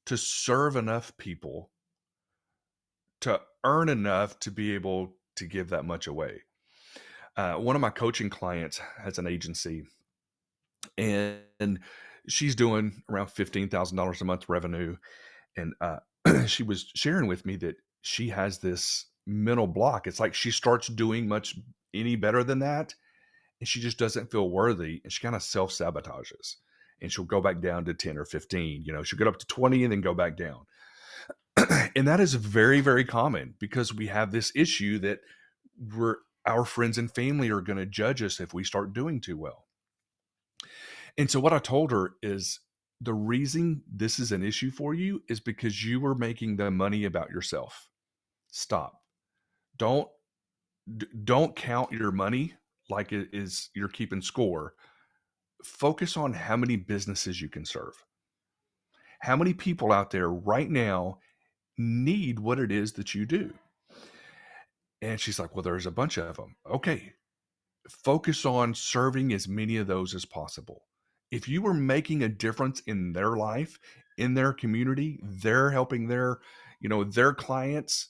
to serve enough people to earn enough to be able to give that much away? One of my coaching clients has an agency, and she's doing around $15,000 a month revenue. And she was sharing with me that she has this mental block. It's like she starts doing any better than that, and she just doesn't feel worthy, and she kind of self-sabotages, and she'll go back down to 10 or 15. She'll get up to 20 and then go back down. And that is very, very common, because we have this issue that our friends and family are going to judge us if we start doing too well. And so what I told her is, the reason this is an issue for you is because you are making the money about yourself. Stop. Don't count your money like it is you're keeping score. Focus on how many businesses you can serve. How many people out there right now need what it is that you do? And she's like, well, there's a bunch of them. Okay. Focus on serving as many of those as possible. If you are making a difference in their life, in their community, they're helping their clients,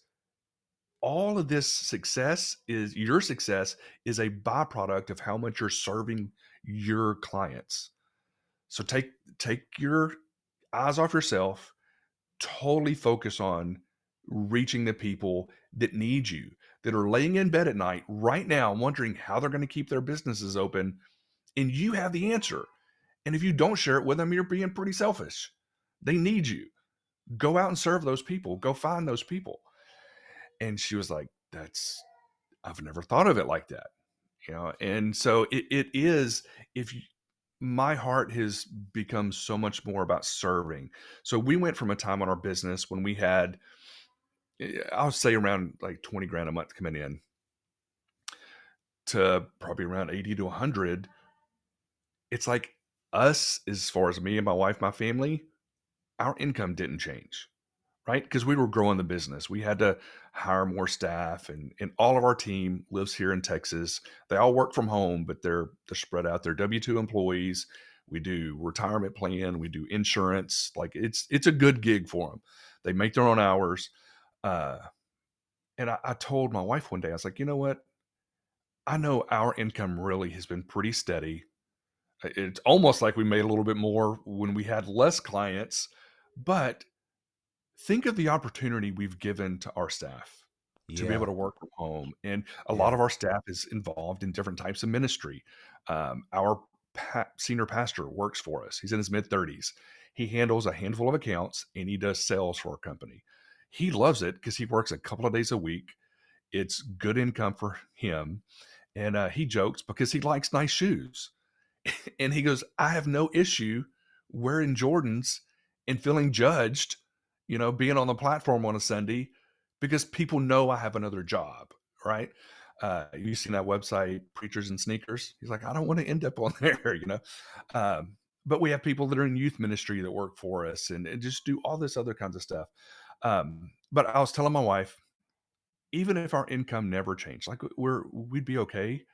all of this success is a byproduct of how much you're serving your clients. So take your eyes off yourself, totally focus on reaching the people that need you, that are laying in bed at night right now wondering how they're going to keep their businesses open, and you have the answer. And if you don't share it with them, you're being pretty selfish. They need you. Go out and serve those people. Go find those people. And she was like, I've never thought of it like that. And so it is, my heart has become so much more about serving. So we went from a time on our business when we had, I'll say around like 20 grand a month coming in, to probably around 80 to 100. It's like us, as far as me and my wife, my family, our income didn't change, right? Because we were growing the business. We had to hire more staff, and all of our team lives here in Texas. They all work from home, but they're spread out. They're W-2 employees. We do retirement plan, we do insurance. Like it's a good gig for them. They make their own hours. Uh, and I told my wife one day, I was like, you know what? I know our income really has been pretty steady. It's almost like we made a little bit more when we had less clients, but think of the opportunity we've given to our staff to be able Yeah. to work from home. And a lot Yeah. of our staff is involved in different types of ministry. Our senior pastor works for us. He's in his mid 30s. He handles a handful of accounts and he does sales for our company. He loves it because he works a couple of days a week. It's good income for him. And he jokes because he likes nice shoes. And he goes, I have no issue wearing Jordans and feeling judged, being on the platform on a Sunday because people know I have another job, right? You seen that website, Preachers and Sneakers? He's like, I don't want to end up on there. But we have people that are in youth ministry that work for us and just do all this other kinds of stuff. But I was telling my wife, even if our income never changed, like we'd be okay.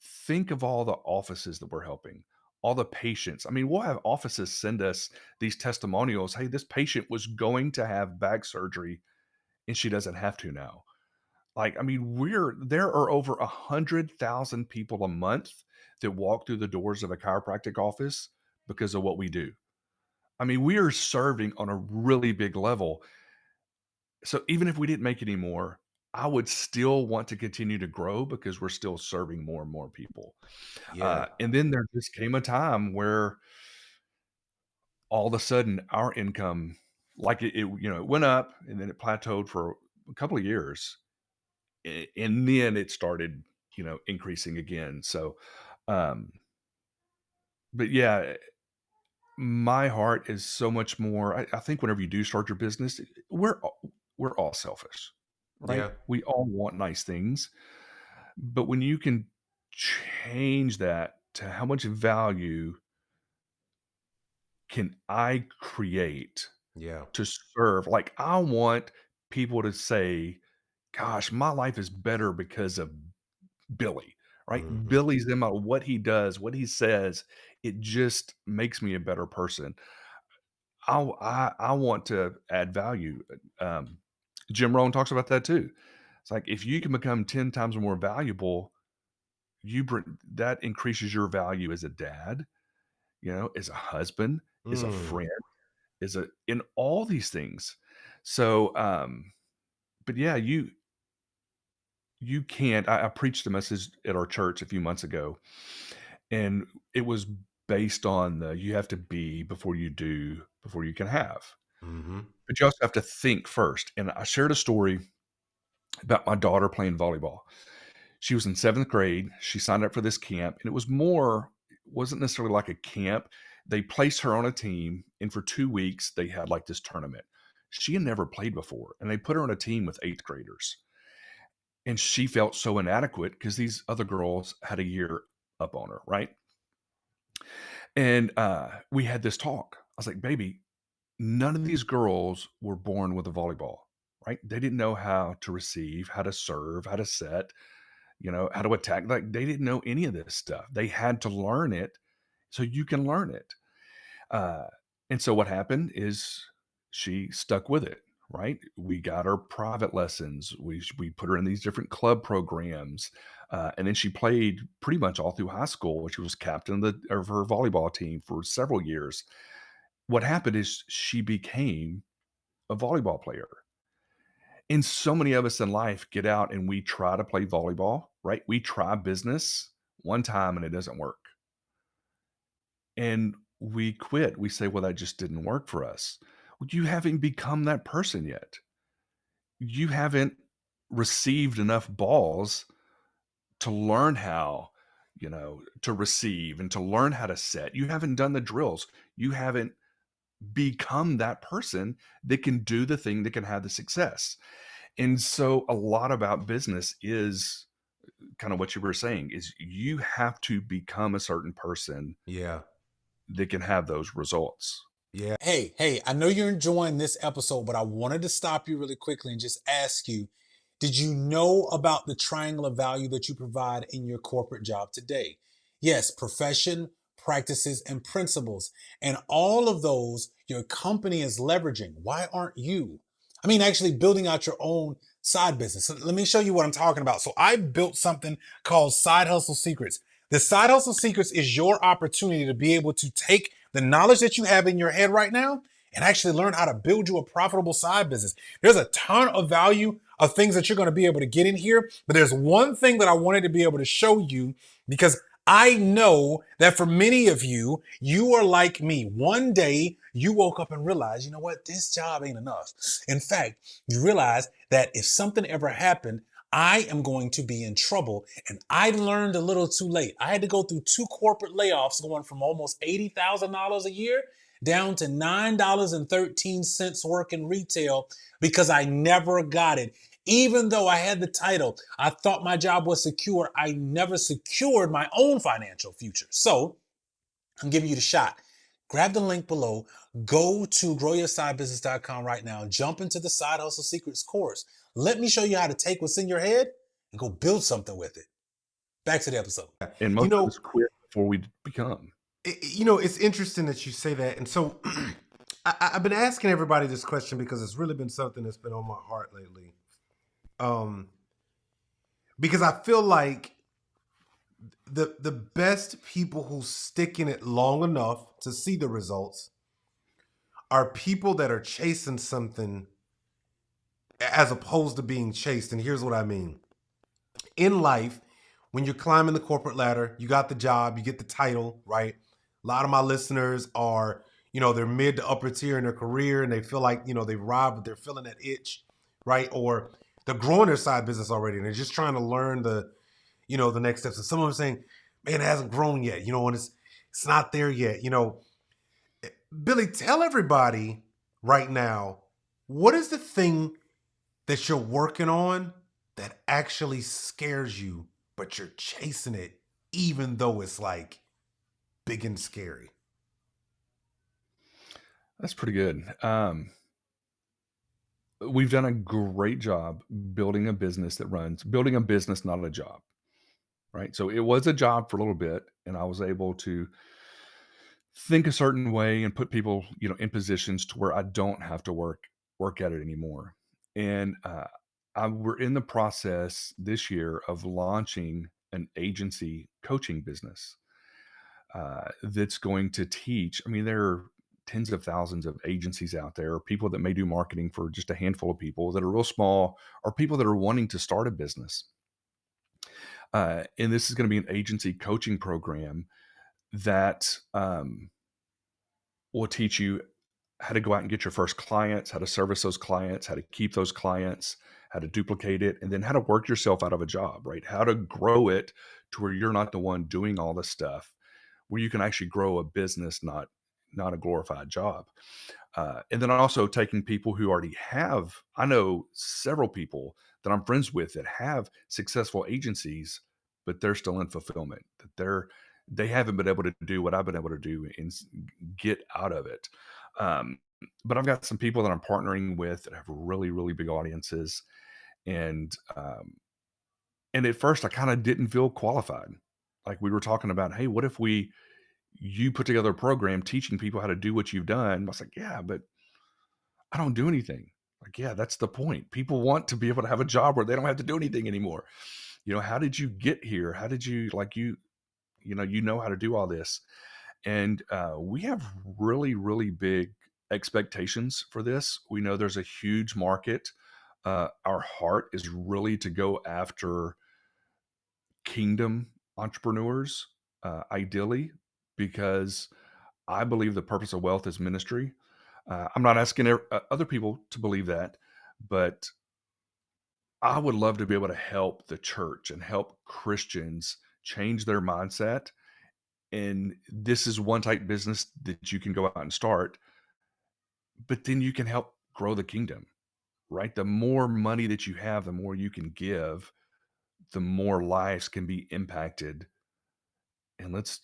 Think of all the offices that we're helping, all the patients. I mean, we'll have offices send us these testimonials. Hey, this patient was going to have back surgery and she doesn't have to now. Like, I mean, there are over 100,000 people a month that walk through the doors of a chiropractic office because of what we do. I mean, we are serving on a really big level. So even if we didn't make any more, I would still want to continue to grow because we're still serving more and more people. Yeah. And then there just came a time where all of a sudden our income, like it went up and then it plateaued for a couple of years, and then it started, increasing again. So, um, but yeah, my heart is so much more. I think whenever you do start your business, we're all selfish, right? Yeah. We all want nice things, but when you can change that to how much value can I create Yeah. to serve? Like, I want people to say, gosh, my life is better because of Billy, right? Hmm. Billy's in my what he does, what he says, it just makes me a better person. I want to add value. Um, Jim Rohn talks about that too. It's like if you can become 10 times more valuable, that increases your value as a dad, as a husband, as a Mm. friend, in all these things. So, but yeah, you can't. I preached a message at our church a few months ago, and it was based on the you have to be before you do, before you can have. Hmm. But you also have to think first. And I shared a story about my daughter playing volleyball. She was in 7th grade. She signed up for this camp, and wasn't necessarily like a camp. They placed her on a team, and for 2 weeks, they had like this tournament. She had never played before, and they put her on a team with 8th graders. And she felt so inadequate because these other girls had a year up on her, right? And we had this talk. I was like, baby, none of these girls were born with a volleyball, right? They didn't know how to receive, how to serve, how to set, how to attack. Like they didn't know any of this stuff. They had to learn it so you can learn it. Uh, and so what happened is she stuck with it, right? We got her private lessons. We put her in these different club programs. And then she played pretty much all through high school. She was captain of her volleyball team for several years. What happened is she became a volleyball player. And so many of us in life get out and we try to play volleyball, right? We try business one time and it doesn't work. And we quit. We say, well, that just didn't work for us. Well, you haven't become that person yet. You haven't received enough balls to learn how, to receive and to learn how to set. You haven't done the drills. You haven't become that person that can do the thing that can have the success. And so a lot about business is kind of what you were saying is you have to become a certain person Yeah. that can have those results. Yeah. Hey, I know you're enjoying this episode, but I wanted to stop you really quickly and just ask you, did you know about the triangle of value that you provide in your corporate job today? Yes, profession, practices, and principles. And all of those your company is leveraging. Why aren't you? I mean, actually building out your own side business. So let me show you what I'm talking about. So I built something called Side Hustle Secrets. The Side Hustle Secrets is your opportunity to be able to take the knowledge that you have in your head right now and actually learn how to build you a profitable side business. There's a ton of value of things that you're going to be able to get in here, but there's one thing that I wanted to be able to show you because I know that for many of you, you are like me. One day you woke up and realized, you know what, this job ain't enough. In fact, you realize that if something ever happened, I am going to be in trouble. And I learned a little too late. I had to go through 2 corporate layoffs going from almost $80,000 a year down to $9.13 working retail because I never got it. Even though I had the title, I thought my job was secure. I never secured my own financial future. So I'm giving you the shot. Grab the link below, go to growyoursidebusiness.com right now, jump into the Side Hustle Secrets course. Let me show you how to take what's in your head and go build something with it. Back to the episode. And You most of know, us quit before we become. it's interesting that you say that. And so I've been asking everybody this question because it's really been something that's been on my heart lately. Because I feel like the best people who stick in it long enough to see the results are people that are chasing something as opposed to being chased. And here's what I mean. In life, when you're climbing the corporate ladder, you got the job, you get the title, right? A lot of my listeners are, they're mid to upper tier in their career and they feel like, they've robbed, but they're feeling that itch, right? Or they're growing their side business already and they're just trying to learn the next steps. And some of them saying, man, it hasn't grown yet, and it's not there yet. Billy, tell everybody right now, what is the thing that you're working on that actually scares you, but you're chasing it, even though it's like big and scary? That's pretty good. We've done a great job building a business, not a job, right? So it was a job for a little bit, and I was able to think a certain way and put people, in positions to where I don't have to work at it anymore. And we're in the process this year of launching an agency coaching business that's going to teach. I mean, there are tens of thousands of agencies out there, people that may do marketing for just a handful of people that are real small, or people that are wanting to start a business. And this is going to be an agency coaching program that will teach you how to go out and get your first clients, how to service those clients, how to keep those clients, how to duplicate it, and then how to work yourself out of a job, right? How to grow it to where you're not the one doing all this stuff, where you can actually grow a business, not a glorified job. And then also taking people who already have, I know several people that I'm friends with that have successful agencies, but they're still in fulfillment, that they haven't been able to do what I've been able to do and get out of it. Um, but I've got some people that I'm partnering with that have really, really big audiences. And at first I kind of didn't feel qualified. Like we were talking about, hey, what if you put together a program teaching people how to do what you've done? I was like, yeah, but I don't do anything. Like, yeah, that's the point. People want to be able to have a job where they don't have to do anything anymore. How did you get here? How did you how to do all this? And we have really, really big expectations for this. We know there's a huge market. Our heart is really to go after kingdom entrepreneurs, ideally, because I believe the purpose of wealth is ministry. I'm not asking other people to believe that, but I would love to be able to help the church and help Christians change their mindset. And this is one type business that you can go out and start, but then you can help grow the kingdom, right? The more money that you have, the more you can give, the more lives can be impacted. And let's,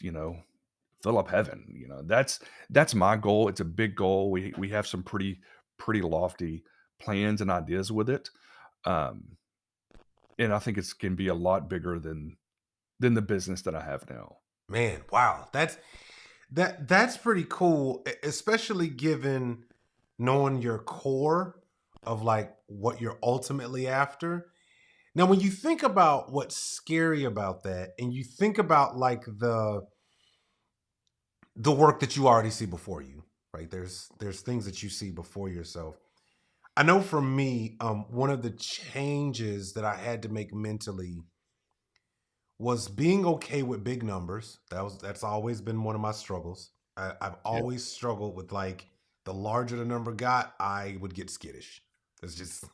fill up heaven. That's my goal. It's a big goal. We have some pretty lofty plans and ideas with it. Um, and I think it's can be a lot bigger than the business that I have now. Man, wow. That's pretty cool, especially given knowing your core of like what you're ultimately after. Now, when you think about what's scary about that, and you think about like the work that you already see before you, right? There's things that you see before yourself. I know for me, one of the changes that I had to make mentally was being okay with big numbers. That's always been one of my struggles. I've Yeah. always struggled with like the larger the number got, I would get skittish. It's just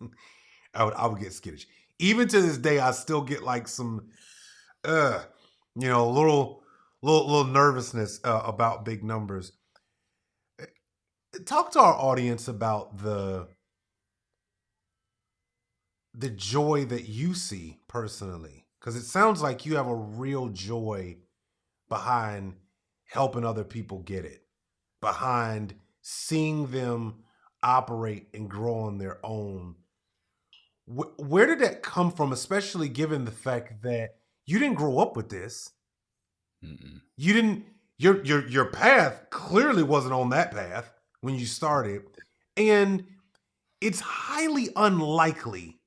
I would get skittish. Even to this day, I still get like some uh little nervousness about big numbers. Talk to our audience about the joy that you see personally, because it sounds like you have a real joy behind helping other people get it, behind seeing them operate and grow on their own. Where did that come from, especially given the fact that you didn't grow up with this? Mm-mm. You didn't your path clearly wasn't on that path when you started. And it's highly unlikely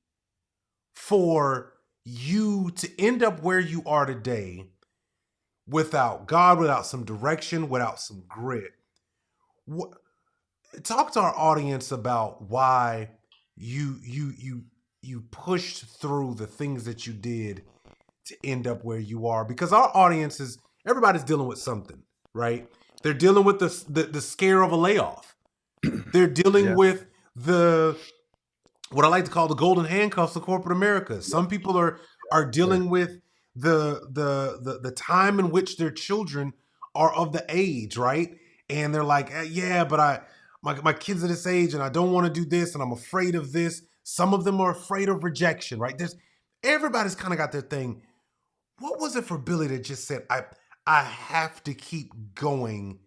for you to end up where you are today without God, without some direction, without some grit. What, talk to our audience about why you pushed through the things that you did to end up where you are, because our audience is everybody's dealing with something, right? They're dealing with the scare of a layoff. They're dealing Yeah. with the what I like to call the golden handcuffs of corporate America. Some people are Sure. dealing with the time in which their children are of the age, right? And they're like, yeah, but my kids are this age and I don't want to do this and I'm afraid of this. Some of them are afraid of rejection, right? There's everybody's kind of got their thing. What was it for Billy that just said, I have to keep going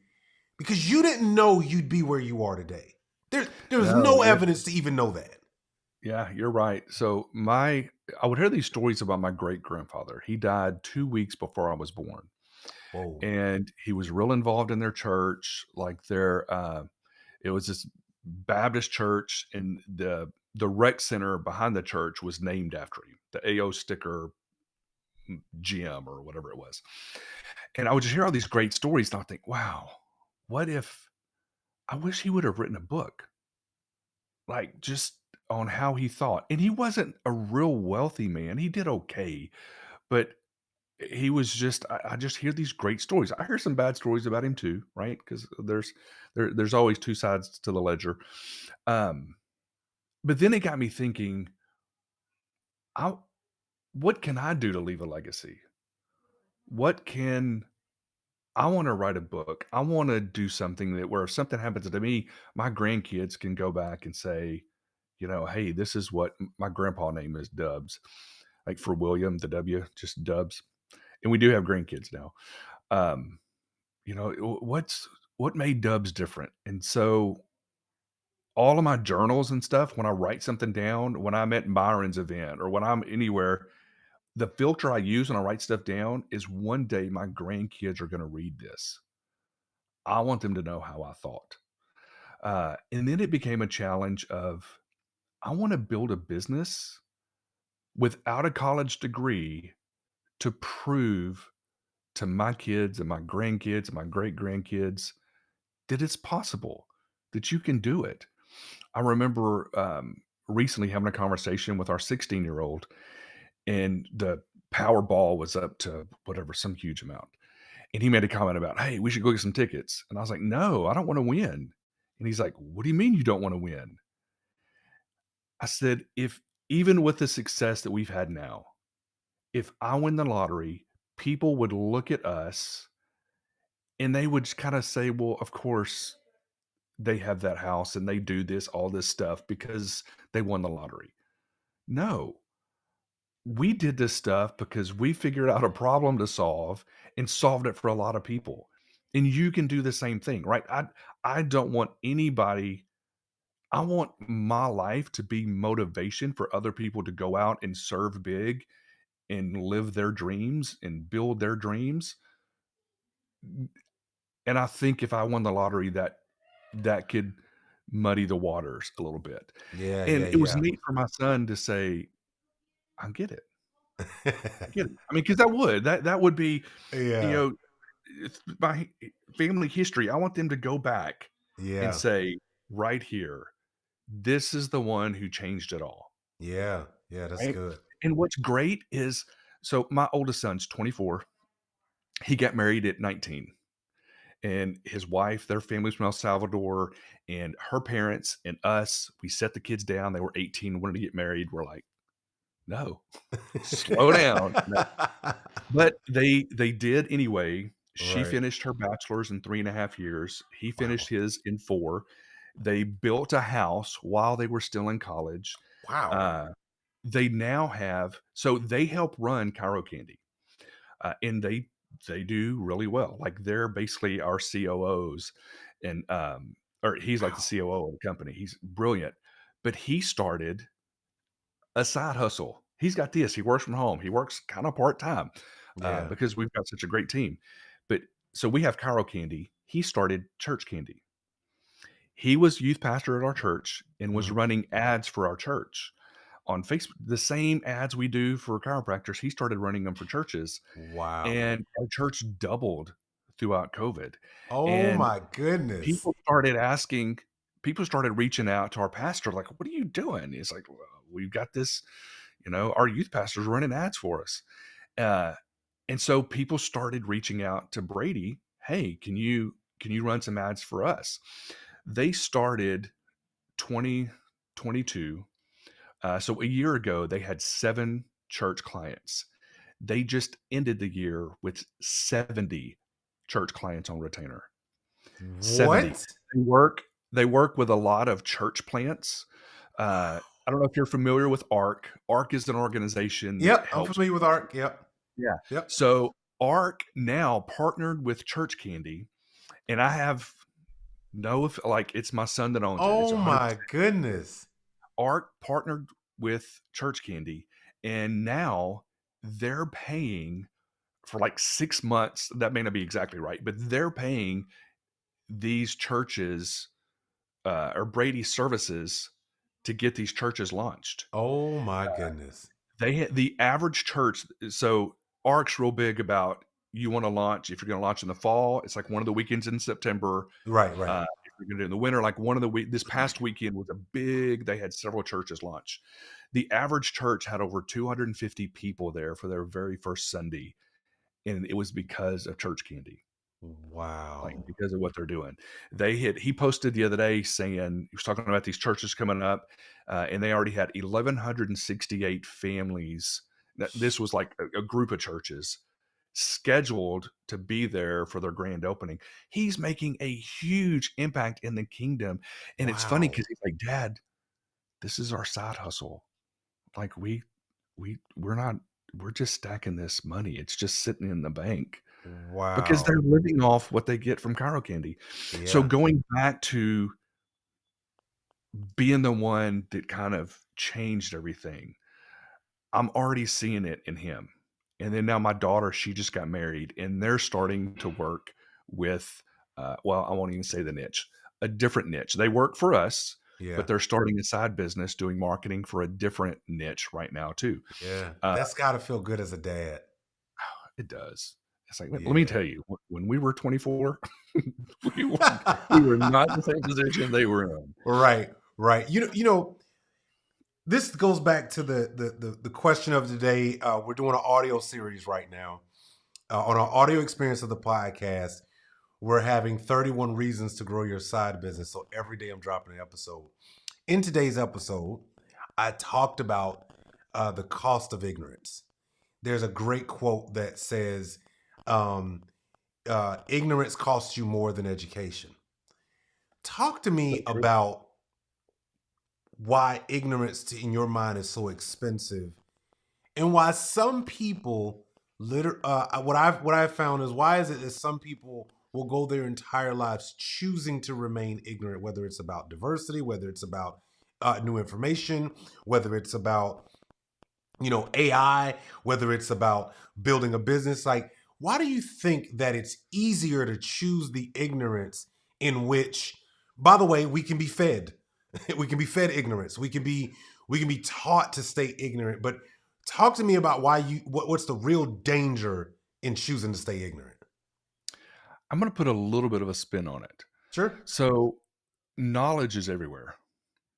because you didn't know you'd be where you are today? There's No, no evidence to even know that. yeah, you're right. So I would hear these stories about my great grandfather. He died 2 weeks before I was born, Whoa. and he was real involved in their church. Like it was this Baptist church, and the rec center behind the church was named after him, the AO Sticker gym or whatever it was. And I would just hear all these great stories, and I think, wow, what if I wish he would have written a book, like just on how he thought. And he wasn't a real wealthy man. He did okay, but he was just I just hear these great stories. I hear some bad stories about him too, right? Because there's always two sides to the ledger. Um, but then it got me thinking, I what can I do to leave a legacy? What can I want to write a book. I want to do something that where if something happens to me, my grandkids can go back and say, hey, this is what my grandpa name is Dubs, like for William, the W, just Dubs. And we do have grandkids now. Um, what made Dubs different? And so all of my journals and stuff, when I write something down, when I'm at Byron's event or when I'm anywhere, the filter I use when I write stuff down is one day my grandkids are going to read this. I want them to know how I thought. And then it became a challenge of I want to build a business without a college degree to prove to my kids and my grandkids and my great grandkids that it's possible, that you can do it. I remember recently having a conversation with our 16-year-old, and the Powerball was up to whatever, some huge amount. And he made a comment about, hey, we should go get some tickets. And I was like, no, I don't want to win. And he's like, what do you mean you don't want to win? I said, if even with the success that we've had now, if I win the lottery, people would look at us and they would kind of say, well, of course they have that house and they do this, all this stuff because they won the lottery. No, we did this stuff because we figured out a problem to solve and solved it for a lot of people. And you can do the same thing, right? I don't want anybody I want my life to be motivation for other people to go out and serve big and live their dreams and build their dreams. And I think if I won the lottery, that could muddy the waters a little bit. Yeah, And yeah, it was yeah. neat for my son to say, "I get it. I get it." I mean, because that would be, you Yeah, know, it's my family history. I want them to go back and yeah, say, right here, this is the one who changed it all, yeah, yeah, that's right? good. And what's great is, so my oldest son's 24. He got married at 19. And his wife, their family's from El Salvador, and her parents and us, we set the kids down. They were 18, wanted to get married. We're like, no, slow down. No. But they did anyway. She Right. finished her bachelor's in 3.5 years. He finished Wow. his in 4. They built a house while they were still in college. Wow. Uh, they now have, so they help run Chirocandy, and they do really well. Like they're basically our COOs, and or he's like the Wow. COO of the company. He's brilliant, but he started a side hustle. He's got this. He works from home. He works kind of part time Yeah. because we've got such a great team. But so we have Cairo Candy. He started Church Candy. He was youth pastor at our church and was Mhm. running ads for our church on Facebook. The same ads we do for chiropractors, he started running them for churches, Wow. and our church doubled throughout COVID. Oh And my goodness. people started reaching out to our pastor, like, "What are you doing?" He's like, "Well, we've got this, our youth pastor's running ads for us." Uh, and so people started reaching out to Brady, "Hey, can you run some ads for us?" They started 2022. So a year ago, they had 7 church clients. They just ended the year with 70 church clients on retainer. 70. What? They work with a lot of church plants. Wow. I don't know if you're familiar with ARC. ARC is an organization that Yep, I'm helps. familiar with art. Yep. Yeah. Yep. So ARC now partnered with Church Candy, and I have no, if like it's my son that owns it. It's Oh 100%. my goodness. ARC partnered with Church Candy, and now they're paying for like 6 months. That may not be exactly right, but they're paying these churches or Brady services to get these churches launched. Oh my goodness. The average church. So ARC's real big about, you want to launch, if you're going to launch in the fall, it's like one of the weekends in September. Right, right. If you're going to do it in the winter, like one of the this past weekend was a big. They had several churches launch. The average church had over 250 people there for their very first Sunday, and it was because of Church Candy. Like, Wow. because of what they're doing. He posted the other day saying, he was talking about these churches coming up, and they already had 1,168 families. This was like a group of churches scheduled to be there for their grand opening. He's making a huge impact in the kingdom. And it's funny Wow. because he's like, "Dad, this is our side hustle. Like we're not, we're just stacking this money. It's just sitting in the bank." Because they're Wow. living off what they get from Chirocandy. So Yeah. going back to being the one that kind of changed everything, I'm already seeing it in him. And then now my daughter, she just got married, and they're starting to work with, well, I won't even say the niche, a different niche. They work for us, but Yeah. they're starting a side business doing marketing for a different niche right now too. Yeah. Uh, That's gotta feel good as a dad. it does. It's like, let me Yeah. tell you, when we were 24, we were not in the same position they were in. Right, right. This goes back to the question of the day. We're doing an audio series right now. On our audio experience of the podcast, we're having 31 reasons to grow your side business. So every day I'm dropping an episode. In today's episode, I talked about the cost of ignorance. There's a great quote that says, um, ignorance costs you more than education. Talk to So me true. about why ignorance in your mind is so expensive, and why some people what I've found is, why is it that some people will go their entire lives choosing to remain ignorant, whether it's about diversity, whether it's about new information, whether it's about, AI, whether it's about building a business. Like, why do you think that it's easier to choose the ignorance in which, by the way, we can be fed? We can be fed ignorance. We can be taught to stay ignorant. But talk to me about what's the real danger in choosing to stay ignorant. I'm going to put a little bit of a spin on it. Sure. So knowledge is everywhere,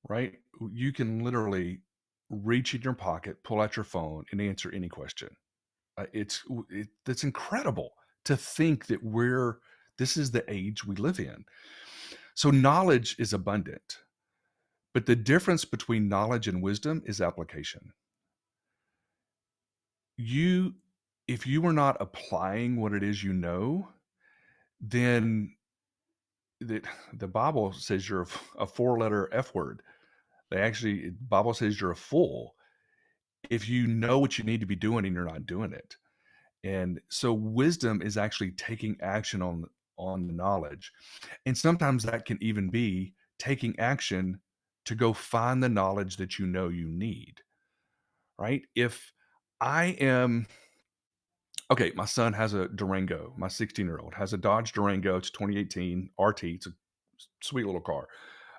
right? You can literally reach in your pocket, pull out your phone, and answer any question. That's incredible to think that this is the age we live in. So knowledge is abundant, but the difference between knowledge and wisdom is application. If you are not applying what it is you know, then the Bible says you're a 4-letter F word. The Bible says you're a fool if you know what you need to be doing and you're not doing it. And so wisdom is actually taking action on the knowledge. And sometimes that can even be taking action to go find the knowledge that you know you need, right? If I am, okay, my son has a Durango, my 16-year-old has a Dodge Durango. It's 2018 RT. It's a sweet little car,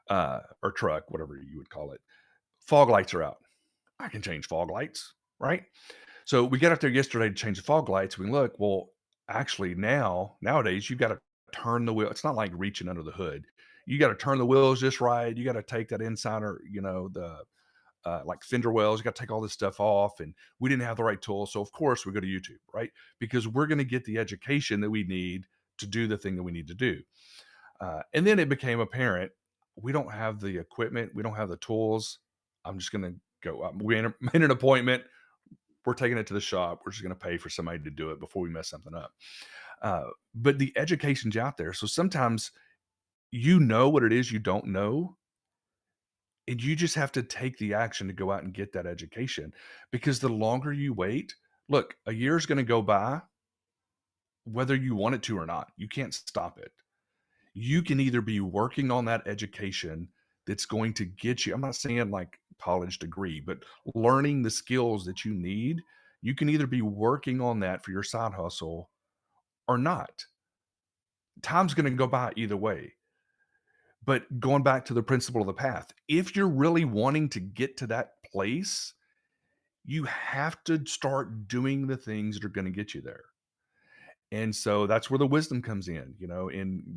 or truck, whatever you would call it. Fog lights are out. I can change fog lights, right? So we got out there yesterday to change the fog lights. We look, well, actually nowadays you've got to turn the wheel. It's not like reaching under the hood. You got to turn the wheels just right. You got to take that insider, the like fender wells. You got to take all this stuff off, and we didn't have the right tools. So of course we go to YouTube, right? Because we're going to get the education that we need to do the thing that we need to do. And then it became apparent we don't have the equipment, we don't have the tools. I'm just going to go. We made an appointment. We're taking it to the shop. We're just going to pay for somebody to do it before we mess something up. But the education's out there. So sometimes you know what it is you don't know, and you just have to take the action to go out and get that education. Because the longer you wait, look, a year is going to go by, whether you want it to or not. You can't stop it. You can either be working on that education that's going to get you, I'm not saying like college degree, but learning the skills that you need. You can either be working on that for your side hustle or not. Time's going to go by either way. But going back to the principle of the path, if you're really wanting to get to that place, you have to start doing the things that are going to get you there. And so that's where the wisdom comes in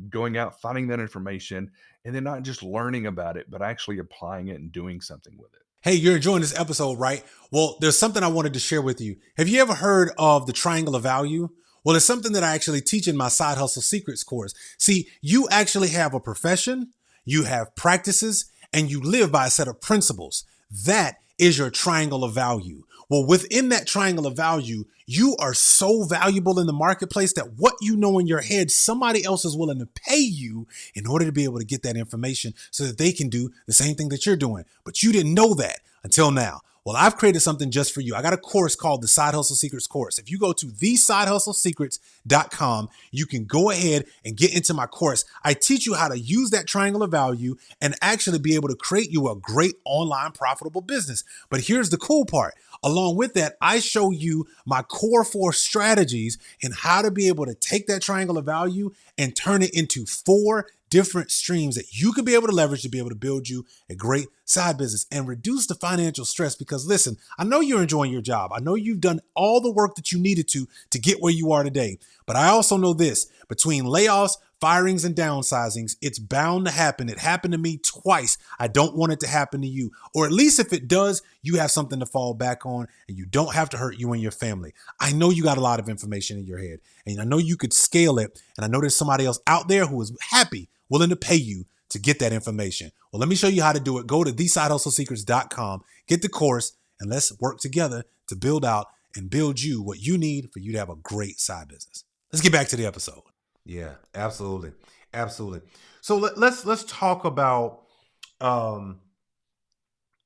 going out, finding that information, and then not just learning about it, but actually applying it and doing something with it. Hey, you're enjoying this episode, right? Well, there's something I wanted to share with you. Have you ever heard of the triangle of value? Well, it's something that I actually teach in my Side Hustle Secrets course. See, you actually have a profession, you have practices, and you live by a set of principles. That is your triangle of value. Well, within that triangle of value, you are so valuable in the marketplace that what you know in your head, somebody else is willing to pay you in order to be able to get that information so that they can do the same thing that you're doing. But you didn't know that until now. Well, I've created something just for you. I got a course called the Side Hustle Secrets course. If you go to thesidehustlesecrets.com, you can go ahead and get into my course. I teach you how to use that triangle of value and actually be able to create you a great online profitable business. But here's the cool part. Along with that, I show you my core 4 strategies and how to be able to take that triangle of value and turn it into 4 different streams that you can be able to leverage to be able to build you a great side business and reduce the financial stress. Because listen, I know you're enjoying your job. I know you've done all the work that you needed to get where you are today. But I also know this, between layoffs, firings, and downsizings, it's bound to happen. It happened to me twice. I don't want it to happen to you. Or at least if it does, you have something to fall back on and you don't have to hurt you and your family. I know you got a lot of information in your head and I know you could scale it. And I know there's somebody else out there who is happy, willing to pay you to get that information. Well, let me show you how to do it. Go to thesidehustlesecrets.com, get the course, and let's work together to build out and build you what you need for you to have a great side business. Let's get back to the episode. Yeah, absolutely. Absolutely. So let's talk about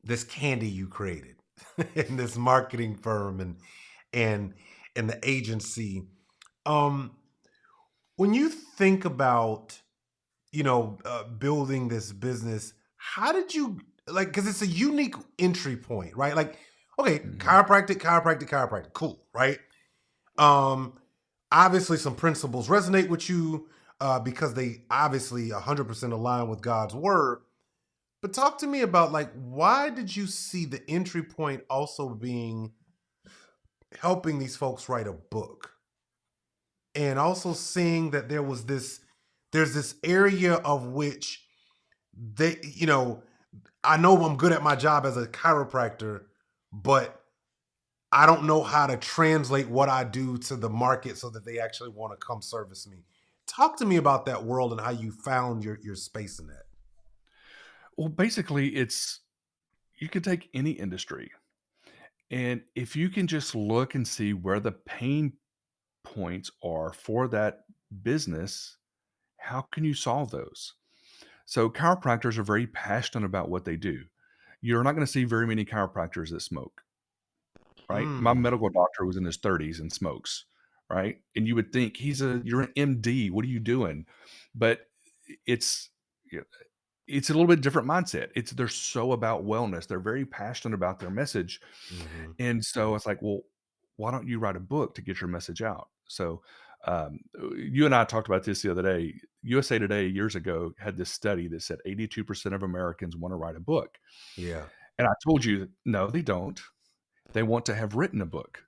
this candy you created in this marketing firm and the agency. When you think about, building this business, how did you like? Because it's a unique entry point, right? Like, okay, Mhm. chiropractic, cool, right? Um, Obviously, some principles resonate with you because they obviously 100% align with God's word. But talk to me about like why did you see the entry point also being helping these folks write a book, and also seeing that there's this area of which they, I know I'm good at my job as a chiropractor, but I don't know how to translate what I do to the market so that they actually want to come service me. Talk to me about that world and how you found your space in that. Well, basically, it's you could take any industry, and if you can just look and see where the pain points are for that business, how can you solve those? So, chiropractors are very passionate about what they do. You're not going to see very many chiropractors that smoke, right? My Mm, medical doctor was in his 30s and smokes, right? And you would think you're an MD. What are you doing? But it's you know, it's a little bit different mindset. They're so about wellness. They're very passionate about their message. hmm. And so it's like, well, why don't you write a book to get your message out? So you and I talked about this the other day. USA Today years ago had this study that said 82% of Americans want to write a book. Yeah, And I told you, no, they don't. They want to have written a book.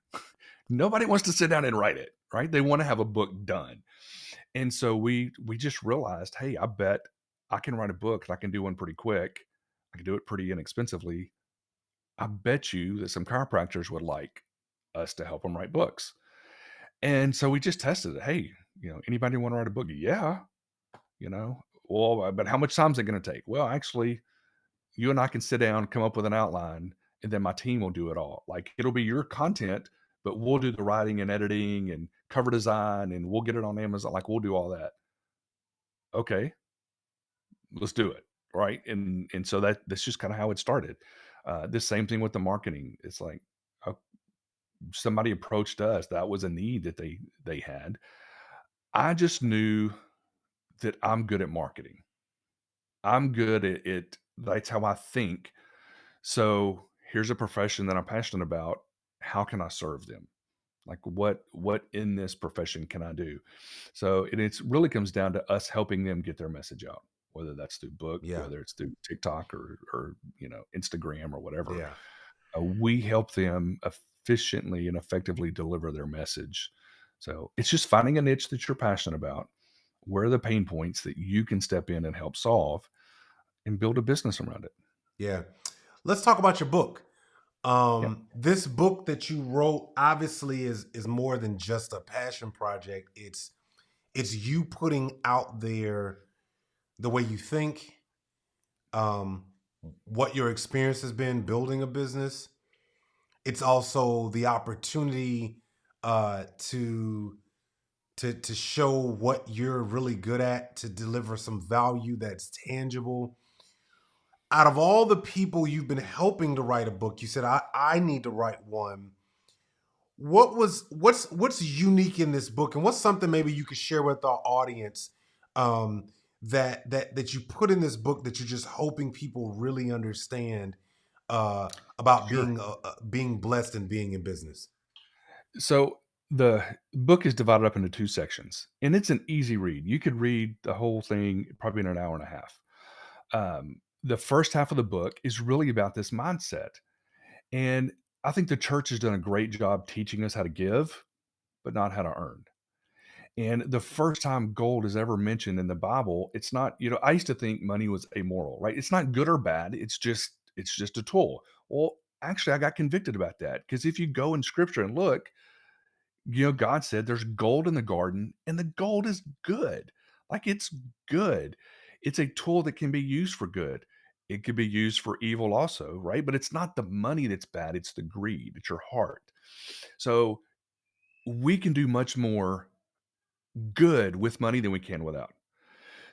Nobody wants to sit down and write it, right? They want to have a book done. And so we just realized, hey, I bet I can write a book and I can do one pretty quick. I can do it pretty inexpensively. I bet you that some chiropractors would like us to help them write books. And so we just tested it. Hey, anybody want to write a book? Yeah, well, but how much time is it going to take? Well, actually, you and I can sit down, come up with an outline, and then my team will do it all. Like it'll be your content, but we'll do the writing and editing and cover design and we'll get it on Amazon. Like we'll do all that. Okay, let's do it. Right. And so that's just kind of how it started. The same thing with the marketing. It's like uh, somebody approached us. That was a need that they had. I just knew that I'm good at marketing. I'm good at it. That's how I think. So here's a profession that I'm passionate about. How can I serve them? Like what in this profession can I do? So it's really comes down to us helping them get their message out, whether that's through book, yeah, whether it's through TikTok or Instagram or whatever. yeah, We help them efficiently and effectively deliver their message. So it's just finding a niche that you're passionate about. Where are the pain points that you can step in and help solve and build a business around it? yeah. Let's talk about your book. Yeah. This book that you wrote obviously is more than just a passion project. It's you putting out there the way you think, um, what your experience has been building a business. It's also the opportunity to to show what you're really good at, to deliver some value that's tangible. Out of all the people you've been helping to write a book, you said I need to write one. What's unique in this book, and what's something maybe you could share with our audience, um, that you put in this book that you're just hoping people really understand uh, about Sure. being blessed and being in business. So the book is divided up into two sections, and it's an easy read. You could read the whole thing probably in an hour and a half. The first half of the book is really about this mindset. And I think the church has done a great job teaching us how to give, but not how to earn. And the first time gold is ever mentioned in the Bible, it's not, I used to think money was amoral, right? It's not good or bad. It's just a tool. Well, actually, I got convicted about that because if you go in scripture and look, God said there's gold in the garden and the gold is good. Like it's good. It's a tool that can be used for good. It could be used for evil also, right? But it's not the money that's bad, it's the greed, it's your heart. So we can do much more good with money than we can without.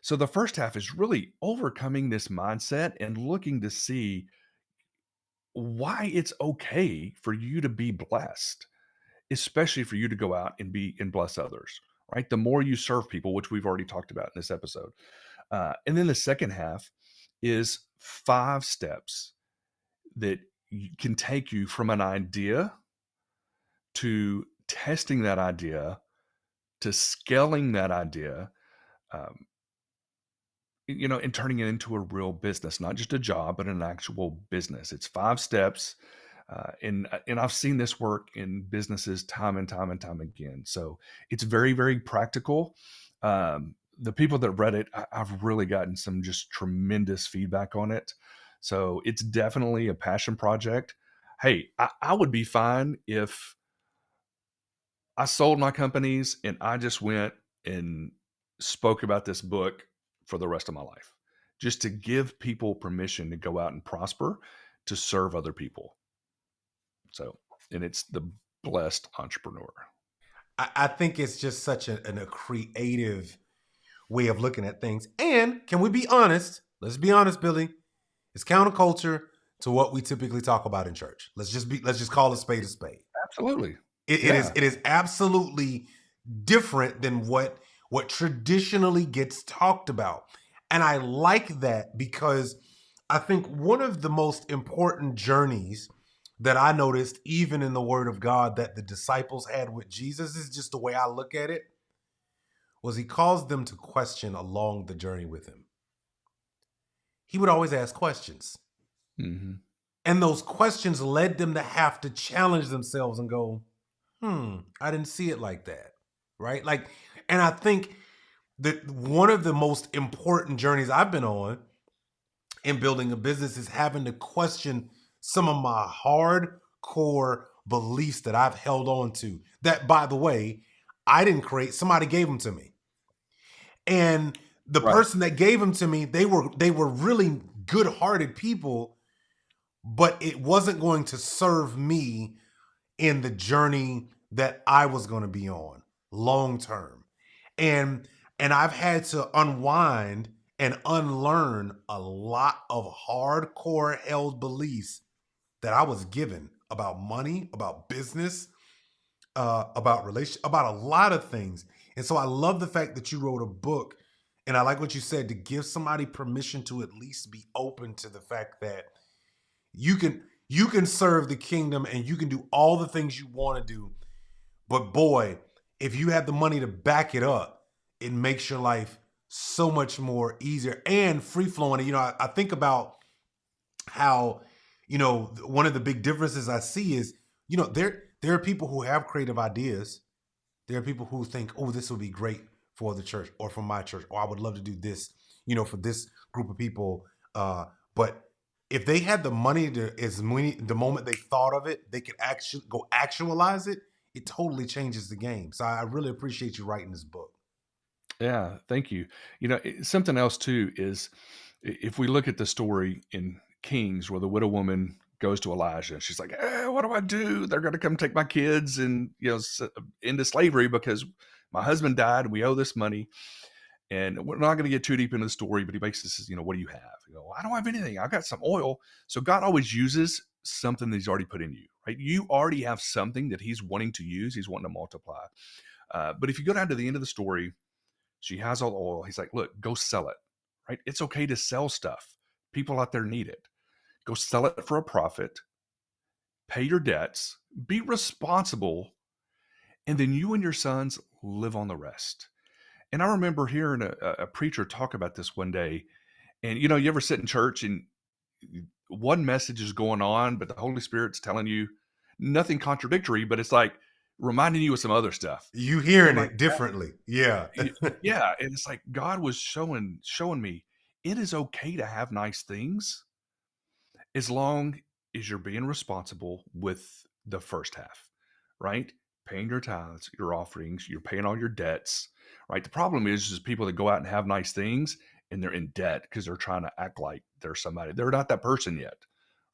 So the first half is really overcoming this mindset and looking to see why it's okay for you to be blessed, especially for you to go out and bless others. right? The more you serve people, which we've already talked about in this episode. And then the second half is 5 steps that can take you from an idea to testing that idea to scaling that idea, um, and turning it into a real business, not just a job, but an actual business. It's 5 steps. And I've seen this work in businesses time and time and time again. So it's very, very practical. The people that read it, I've really gotten some just tremendous feedback on it. So it's definitely a passion project. Hey, I would be fine if I sold my companies and I just went and spoke about this book for the rest of my life, just to give people permission to go out and prosper, to serve other people. So, and it's the blessed entrepreneur. I think it's just such a creative way of looking at things. And can we be honest? Let's be honest, Billy. It's counterculture to what we typically talk about in church. Let's just call a spade a spade. Absolutely. It is absolutely different than what traditionally gets talked about. And I like that because I think one of the most important journeys that I noticed, even in the Word of God, that the disciples had with Jesus, is just the way I look at it, was he caused them to question along the journey with him. He would always ask questions. Mm-hmm. And those questions led them to have to challenge themselves and go, I didn't see it like that. Right? And I think that one of the most important journeys I've been on in building a business is having to question some of my hardcore beliefs that I've held on to. That, by the way, I didn't create. Somebody gave them to me. And the person that gave them to me, they were really good-hearted people, but it wasn't going to serve me in the journey that I was going to be on long term. And I've had to unwind and unlearn a lot of hardcore held beliefs that I was given about money, about business, about relationship, about a lot of things. And so I love the fact that you wrote a book, and I like what you said, to give somebody permission to at least be open to the fact that you can serve the kingdom and you can do all the things you want to do. But boy, if you have the money to back it up, it makes your life so much more easier and free flowing. I think about how, one of the big differences I see is, there are people who have creative ideas. There are people who think, oh, this would be great for the church or for my church, or I would love to do this, for this group of people. But if they had the money the moment they thought of it, they could actually go actualize it. It totally changes the game. So I really appreciate you writing this book. Yeah, thank you. Something else too is, if we look at the story in Kings where the widow woman goes to Elijah and she's like, what do I do? They're going to come take my kids and, into slavery because my husband died and we owe this money. And we're not going to get too deep into the story, but he basically says, what do you have? I don't have anything. I got some oil. So God always uses something that he's already put in you, right? You already have something that he's wanting to use. He's wanting to multiply. But if you go down to the end of the story, she has all the oil. He's like, look, go sell it, right? It's okay to sell stuff. People out there need it. Go sell it for a profit, pay your debts, be responsible, and then you and your sons live on the rest. And I remember hearing a preacher talk about this one day. And, you ever sit in church and one message is going on, but the Holy Spirit's telling you nothing contradictory, but it's like reminding you of some other stuff. You hearing it differently. Yeah. Yeah. And it's like God was showing me it is okay to have nice things as long as you're being responsible with the first half, right? Paying your tithes, your offerings, you're paying all your debts, right? The problem is people that go out and have nice things and they're in debt because they're trying to act like they're somebody. They're not that person yet,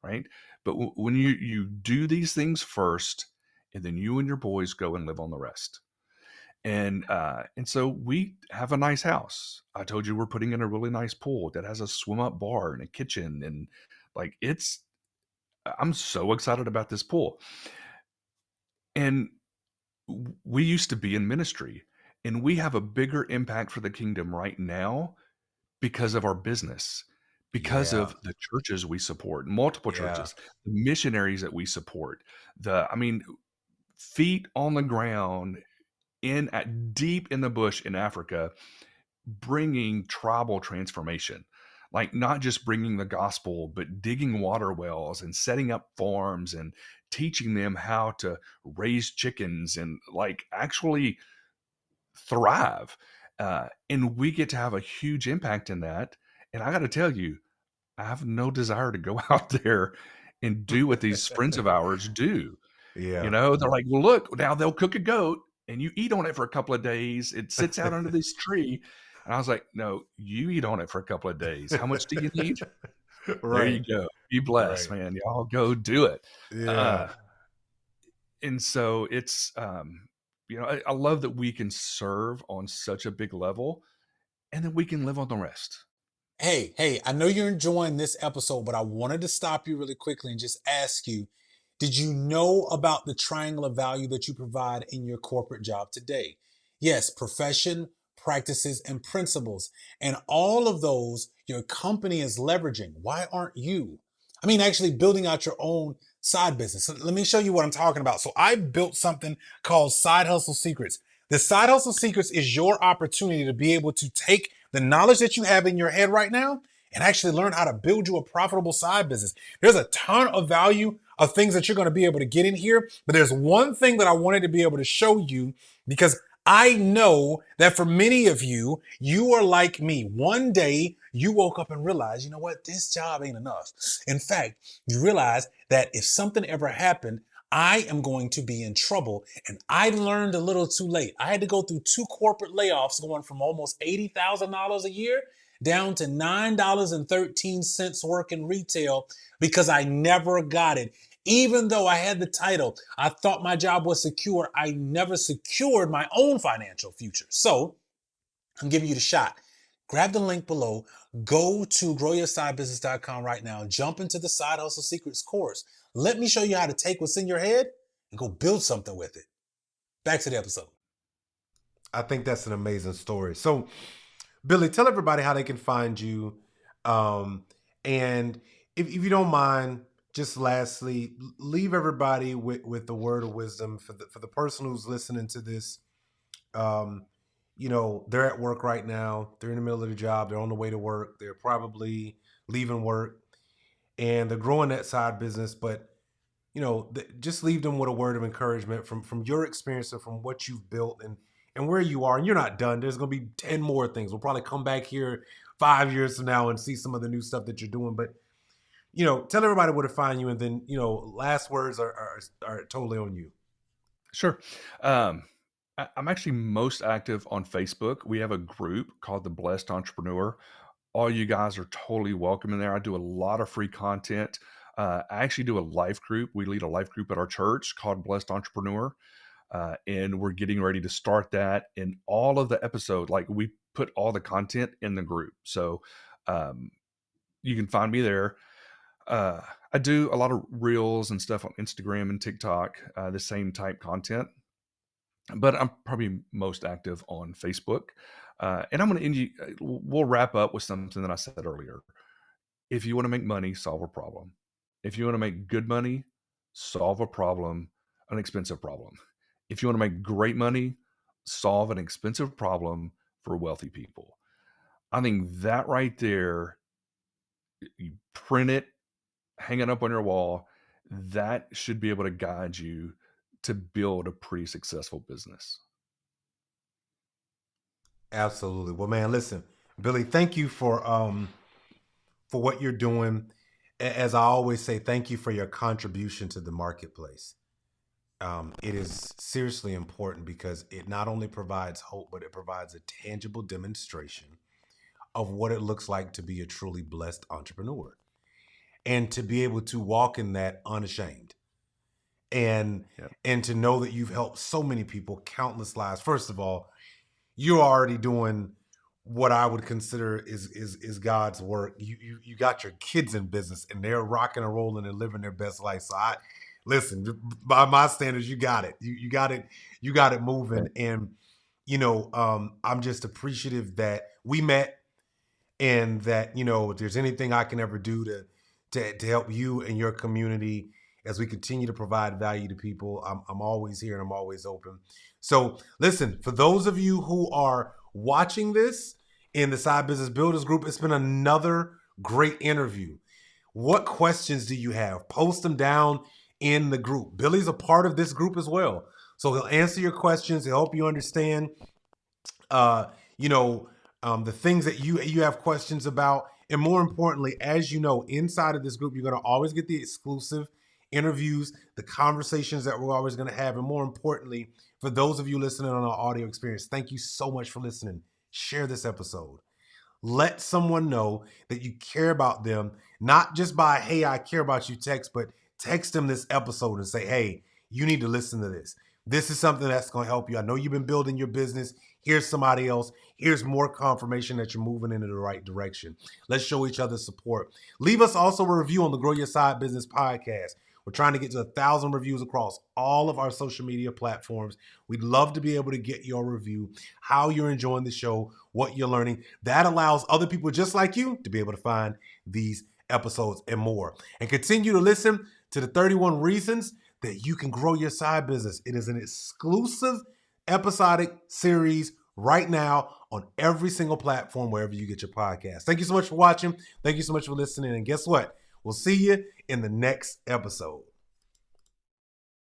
right? But when you do these things first, and then you and your boys go and live on the rest. And so we have a nice house. I told you we're putting in a really nice pool that has a swim up bar and a kitchen, and I'm so excited about this pool. And we used to be in ministry, And we have a bigger impact for the kingdom right now because of our business, because Yeah. of the churches we support, multiple Yeah. churches, the missionaries that we support, I mean, feet on the ground deep in the bush in Africa, bringing tribal transformation, like not just bringing the gospel, but digging water wells and setting up farms and teaching them how to raise chickens and like actually thrive. And we get to have a huge impact in that. And I got to tell you, I have no desire to go out there and do what these friends of ours do. You Yeah. know, they're like, well, look, now they'll cook a goat and you eat on it for a couple of days. It sits out under this tree. And I was like, no, you eat on it for a couple of days. How much do you need? There you Right. go. Be blessed, Right. man. Y'all go do it. Yeah. Uh, and so it's, I love that we can serve on such a big level and then we can live on the rest. Hey, I know you're enjoying this episode, but I wanted to stop you really quickly and just ask you, did you know about the triangle of value that you provide in your corporate job today? Yes, profession, practices, and principles. And all of those your company is leveraging. Why aren't you? I mean, actually building out your own side business. So let me show you what I'm talking about. So I built something called Side Hustle Secrets. The Side Hustle Secrets is your opportunity to be able to take the knowledge that you have in your head right now and actually learn how to build you a profitable side business. There's a ton of value of things that you're going to be able to get in here, but there's one thing that I wanted to be able to show you because I know that for many of you, you are like me. One day you woke up and realized, you know what, this job ain't enough. In fact, you realize that if something ever happened, I am going to be in trouble. And I learned a little too late. I had to go through 2 corporate layoffs going from almost $80,000 a year down to $9.13 working retail because I never got it. Even though I had the title, I thought my job was secure. I never secured my own financial future. So I'm giving you the shot. Grab the link below, go to growyoursidebusiness.com right now, jump into the Side Hustle Secrets course. Let me show you how to take what's in your head and go build something with it. Back to the episode. I think that's an amazing story. So, Billy, tell everybody how they can find you. And if you don't mind, just lastly, leave everybody with the word of wisdom for the person who's listening to this. They're at work right now. They're in the middle of the job. They're on the way to work. They're probably leaving work and they're growing that side business. But, just leave them with a word of encouragement from your experience and from what you've built and where you are. And you're not done. There's going to be 10 more things. We'll probably come back here 5 years from now and see some of the new stuff that you're doing. But, tell everybody where to find you. And then, last words are totally on you. Sure. I'm actually most active on Facebook. We have a group called the Blessed Entrepreneur. All you guys are totally welcome in there. I do a lot of free content. I actually do a life group. We lead a life group at our church called Blessed Entrepreneur. And we're getting ready to start that. And all of the episode, like we put all the content in the group. So you can find me there. I do a lot of reels and stuff on Instagram and TikTok, the same type content. But I'm probably most active on Facebook. And I'm going to end you. We'll wrap up with something that I said earlier. If you want to make money, solve a problem. If you want to make good money, solve a problem, an expensive problem. If you want to make great money, solve an expensive problem for wealthy people. I think that right there, you print it, hang it up on your wall. That should be able to guide you to build a pretty successful business. Absolutely. Well, man, listen, Billy, thank you for what you're doing. As I always say, thank you for your contribution to the marketplace. It is seriously important because it not only provides hope, but it provides a tangible demonstration of what it looks like to be a truly blessed entrepreneur and to be able to walk in that unashamed and Yep. and to know that you've helped so many people, countless lives. First of all, you're already doing what I would consider is God's work. You got your kids in business and they're rocking and rolling and living their best life. So listen, by my standards, you got it. You got it moving. And I'm just appreciative that we met, and that, if there's anything I can ever do to help you and your community as we continue to provide value to people, I'm always here and I'm always open. So listen, for those of you who are watching this in the Side Business Builders group, it's been another great interview. What questions do you have? Post them down in the group. Billy's a part of this group as well, so he'll answer your questions. He'll help you understand the things that you have questions about. And more importantly, as you know, inside of this group, you're going to always get the exclusive interviews, the conversations that we're always going to have. And more importantly, for those of you listening on our audio experience, thank you so much for listening. Share this episode. Let someone know that you care about them, not just by, hey, I care about you text, but text them this episode and say, hey, you need to listen to this. This is something that's going to help you. I know you've been building your business. Here's somebody else. Here's more confirmation that you're moving into the right direction. Let's show each other support. Leave us also a review on the Grow Your Side Business podcast. We're trying to get to 1,000 reviews across all of our social media platforms. We'd love to be able to get your review, how you're enjoying the show, what you're learning. That allows other people just like you to be able to find these episodes and more. And continue to listen to the 31 reasons that you can grow your side business. It is an exclusive episodic series right now on every single platform wherever you get your podcast. Thank you so much for watching. Thank you so much for listening. And guess what? We'll see you in the next episode.